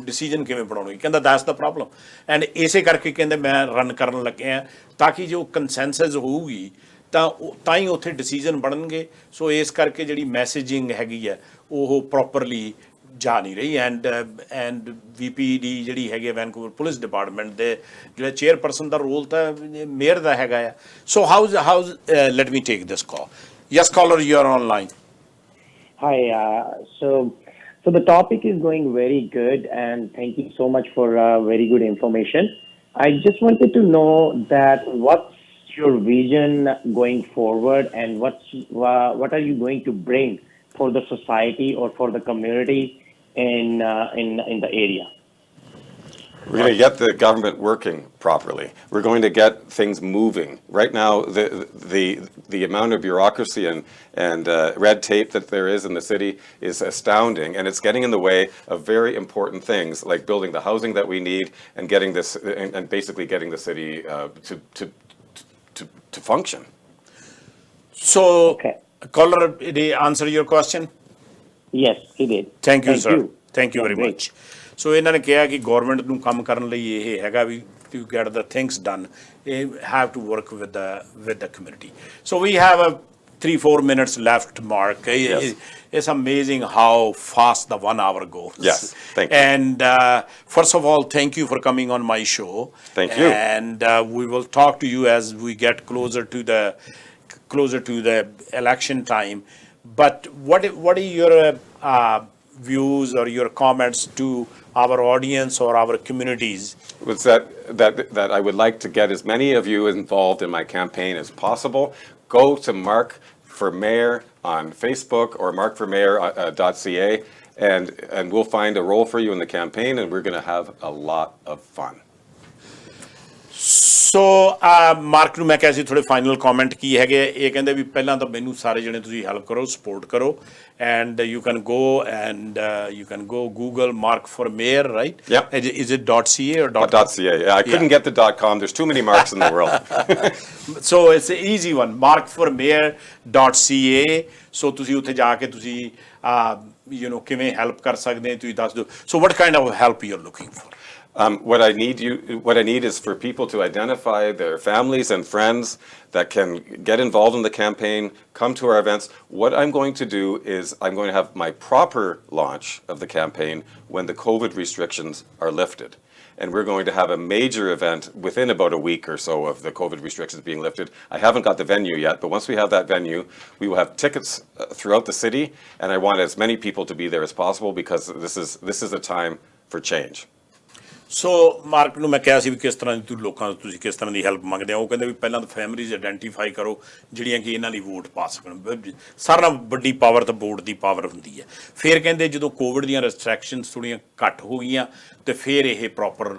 ਡਿਸੀਜਨ ਕਿਵੇਂ ਬਣਾਉਣਗੇ ਕਹਿੰਦਾ ਦੈਟਸ ਦਾ ਪ੍ਰੋਬਲਮ ਐਂਡ ਇਸੇ ਕਰਕੇ ਕਹਿੰਦੇ ਮੈਂ ਰਨ ਕਰਨ ਲੱਗਿਆ ਤਾਂ ਕਿ ਜੋ ਕੰਸੈਂਸਸ ਹੋਊਗੀ ਤਾਂ ਹੀ ਉੱਥੇ ਡਿਸੀਜਨ ਬਣਨਗੇ ਸੋ ਇਸ ਕਰਕੇ ਜਿਹੜੀ ਮੈਸੇਜਿੰਗ ਹੈਗੀ ਆ ਉਹ ਪ੍ਰੋਪਰਲੀ ਜਾ ਨਹੀਂ ਰਹੀ ਐਂਡ VPD ਜਿਹੜੀ ਹੈਗੀ ਵੈਨਕੂਵਰ ਪੁਲਿਸ ਡਿਪਾਰਟਮੈਂਟ ਦੇ ਜਿਹੜਾ ਚੇਅਰਪਰਸਨ ਦਾ ਰੋਲ ਤਾਂ ਮੇਅਰ ਦਾ ਹੈਗਾ ਆ so how's let me take this call yes caller you are online Hi, so the topic is going very good and thank you so much for very good information. I just wanted to know that what's your vision going forward and what are you going to bring for the society or for the community in the area? We're going to get the government working properly. We're going to get things moving. Right now, the amount of bureaucracy and red tape that there is in the city is astounding, and it's getting in the way of very important things like building the housing that we need and getting this and basically getting the city to function. So, okay. Caller, did he answer your question? Yes, he did. Thank you, sir. Thank you very much. ਸੋ ਇਹਨਾਂ ਨੇ ਕਿਹਾ ਕਿ government ਨੂੰ ਕੰਮ ਕਰਨ ਲਈ ਇਹ ਹੈਗਾ ਵੀ to get the things done ਇਹ have to work with the community so we have 3-4 minutes left, Mark. Yes. It's amazing how fast the 1 hour goes. Yes, thank you. And first of all, thank you for coming on my show. Thank you. And we will talk to you as we get closer to the election time. But what are your views or your comments to our audience or our communities? Was that I would like to get as many of you involved in my campaign as possible. Go to Mark for Mayor on Facebook or markformayor.ca and we'll find a role for you in the campaign and we're going to have a lot of fun. So mark ਨੂੰ ਮੈਂ ਕਿਹਾ ਸੀ ਥੋੜੇ final comment ਕੀ ਹੈਗੇ ਇਹ ਕਹਿੰਦੇ ਵੀ ਪਹਿਲਾਂ ਤਾਂ ਮੈਨੂੰ ਸਾਰੇ ਜਣੇ ਤੁਸੀਂ ਹੈਲਪ ਕਰੋ ਸਪੋਰਟ ਕਰੋ and you can go Google Mark for Mayor, right? Yep. Is it .ca or .ca. Yeah, I couldn't get the .com. There's too many Marks in the world. So it's an easy one, markformayor.ca. So ਤੁਸੀਂ ਉੱਥੇ ਜਾ ਕੇ ਤੁਸੀਂ ਕਿਵੇਂ help ਕਰ ਸਕਦੇ ਤੁਸੀਂ ਦੱਸ ਦਿਓ so what kind of help you're looking for? What I need is for people to identify their families and friends that can get involved in the campaign, come to our events. What I'm going to do is I'm going to have my proper launch of the campaign when the COVID restrictions are lifted. And we're going to have a major event within about a week or so of the COVID restrictions being lifted. I haven't got the venue yet, but once we have that venue, we will have tickets throughout the city, and I want as many people to be there as possible because this is a time for change. So mark ਨੂੰ ਮੈਂ ਕਿਹਾ ਸੀ ਵੀ ਕਿਸ ਤਰ੍ਹਾਂ ਦੀ ਲੋਕਾਂ ਤੋਂ ਤੁਸੀਂ ਕਿਸ ਤਰ੍ਹਾਂ ਦੀ ਹੈਲਪ ਮੰਗਦੇ ਆ। ਉਹ ਕਹਿੰਦੇ ਵੀ ਪਹਿਲਾਂ ਤਾਂ ਫੈਮਿਲੀਜ਼ ਆਇਡੈਂਟੀਫਾਈ ਕਰੋ ਜਿਹੜੀਆਂ ਕਿ ਇਹਨਾਂ ਲਈ ਵੋਟ ਪਾ ਸਕਣ। ਸਾਰਿਆਂ ਨਾਲੋਂ ਵੱਡੀ ਪਾਵਰ ਤਾਂ ਵੋਟ ਦੀ ਪਾਵਰ ਹੁੰਦੀ ਹੈ। ਫਿਰ ਕਹਿੰਦੇ ਜਦੋਂ ਕੋਵਿਡ ਦੀਆਂ ਰੈਸਟ੍ਰਿਕਸ਼ਨਸ ਥੋੜ੍ਹੀਆਂ ਘੱਟ ਹੋ ਗਈਆਂ ਤੇ ਫਿਰ ਇਹ ਪ੍ਰੋਪਰ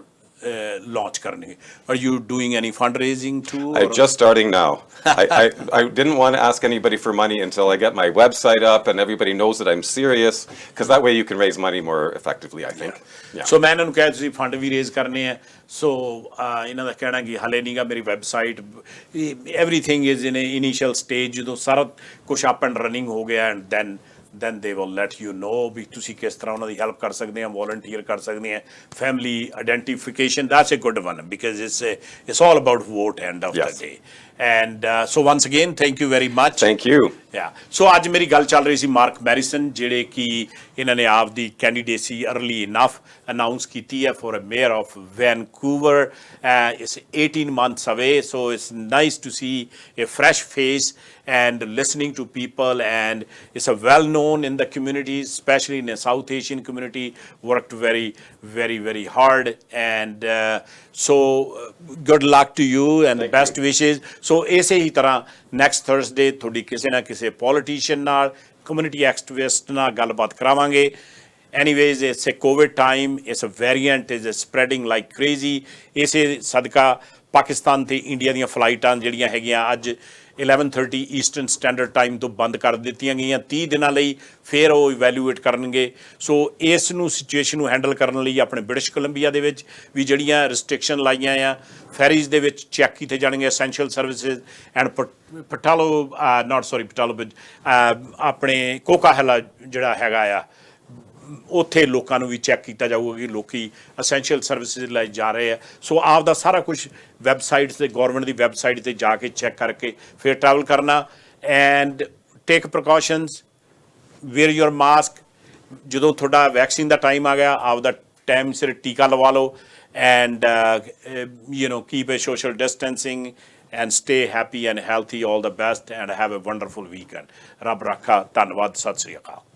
launch ਕਰਨਗੇ। Are you doing any fundraising too? I'm just starting now. I didn't want to ask anybody for money until I get my website up and everybody knows that I'm serious, because that way you can raise money more effectively, I think. Yeah. ਸੋ ਮੈਂ ਇਹਨਾਂ ਨੂੰ ਕਿਹਾ ਤੁਸੀਂ fund ਵੀ raise ਕਰਨੇ ਆ। ਸੋ ਇਹਨਾਂ ਦਾ ਕਹਿਣਾ ਕਿ ਹਲੇ ਨਹੀਂਗਾ ਮੇਰੀ website, everything is in initial stage. ਜਦੋਂ ਸਾਰਾ ਕੁਛ ਅਪ ਐਂਡ ਰਨਿੰਗ ਹੋ ਗਿਆ and then they will let you know ਵੀ ਤੁਸੀਂ ਕਿਸ ਤਰ੍ਹਾਂ ਉਹਨਾਂ ਦੀ ਹੈਲਪ ਕਰ ਸਕਦੇ ਆ, ਵੋਲੰਟੀਅਰ ਕਰ ਸਕਦੇ ਆ। Family identification, that's a good one because it's all about vote end of the day. And so once again thank you very much. Thank you. ਸੋ ਅੱਜ ਮੇਰੀ ਗੱਲ ਚੱਲ ਰਹੀ ਸੀ ਮਾਰਕ ਮੈਰਿਸਨ, ਜਿਹੜੇ ਕਿ ਇਹਨਾਂ ਨੇ ਆਪ ਦੀ ਕੈਂਡੀਡੇਸੀ ਅਰਲੀ ਇਨਫ ਅਨਾਊਂਸ ਕੀਤੀ ਹੈ for a mayor of Vancouver. It's 18 months away, so it's nice to see a fresh face and listening to people, and it's a well known in the community, especially in the South Asian community, worked very very very hard, and so good luck to you and best wishes. So ਇਸੇ ਹੀ ਤਰ੍ਹਾਂ next Thursday ਤੁਹਾਡੀ ਕਿਸੇ ਨਾ ਕਿਸੇ politician ਨਾਲ, community activist ਨਾਲ ਗੱਲਬਾਤ ਕਰਾਵਾਂਗੇ। Anyways, it's a COVID time, it's a variant is spreading like crazy. ਇਸੇ ਸਦਕਾ ਪਾਕਿਸਤਾਨ ਤੇ ਇੰਡੀਆ ਦੀਆਂ ਫਲਾਈਟਾਂ ਜਿਹੜੀਆਂ ਹੈਗੀਆਂ ਅੱਜ 11:30 ਈਸਟਰਨ ਸਟੈਂਡਰਡ ਟਾਈਮ ਤੋਂ ਬੰਦ ਕਰ ਦਿੱਤੀਆਂ ਗਈਆਂ 30 ਦਿਨਾਂ ਲਈ। ਫਿਰ ਉਹ ਇਵੈਲੂਏਟ ਕਰਨਗੇ। ਸੋ ਇਸ ਨੂੰ ਸਿਚੁਏਸ਼ਨ ਨੂੰ ਹੈਂਡਲ ਕਰਨ ਲਈ ਆਪਣੇ ਬ੍ਰਿਟਿਸ਼ ਕੋਲੰਬੀਆ ਦੇ ਵਿੱਚ ਵੀ ਜਿਹੜੀਆਂ ਰਿਸਟ੍ਰਿਕਸ਼ਨ ਲਾਈਆਂ ਆ, ਫੈਰੀਜ਼ ਦੇ ਵਿੱਚ ਚੈੱਕ ਕੀਤੇ ਜਾਣਗੇ ਐਸੈਂਸ਼ੀਅਲ ਸਰਵਿਸਿਜ਼ ਐਂਡ ਆਪਣੇ ਕੋਕਾਹਲਾ ਜਿਹੜਾ ਹੈਗਾ ਆ ਉੱਥੇ ਲੋਕਾਂ ਨੂੰ ਵੀ ਚੈੱਕ ਕੀਤਾ ਜਾਊਗਾ ਕਿ ਲੋਕੀ ਅਸੈਂਸ਼ੀਅਲ ਸਰਵਿਸਿਜ਼ ਲਈ ਜਾ ਰਹੇ ਆ। ਸੋ ਆਪ ਦਾ ਸਾਰਾ ਕੁਛ ਵੈਬਸਾਈਟਸ 'ਤੇ, ਗੌਰਮੈਂਟ ਦੀ ਵੈਬਸਾਈਟ 'ਤੇ ਜਾ ਕੇ ਚੈੱਕ ਕਰਕੇ ਫਿਰ ਟਰੈਵਲ ਕਰਨਾ। And take precautions, wear your mask. ਜਦੋਂ ਤੁਹਾਡਾ ਵੈਕਸੀਨ ਦਾ ਟਾਈਮ ਆ ਗਿਆ, ਆਪ ਦਾ ਟਾਈਮ ਸਿਰ ਟੀਕਾ ਲਵਾ ਲਓ। And keep a social distancing and stay happy and healthy. All the best and have a wonderful weekend. ਰੱਬ ਰਾਖਾ। ਧੰਨਵਾਦ। ਸਤਿ ਸ੍ਰੀ ਅਕਾਲ।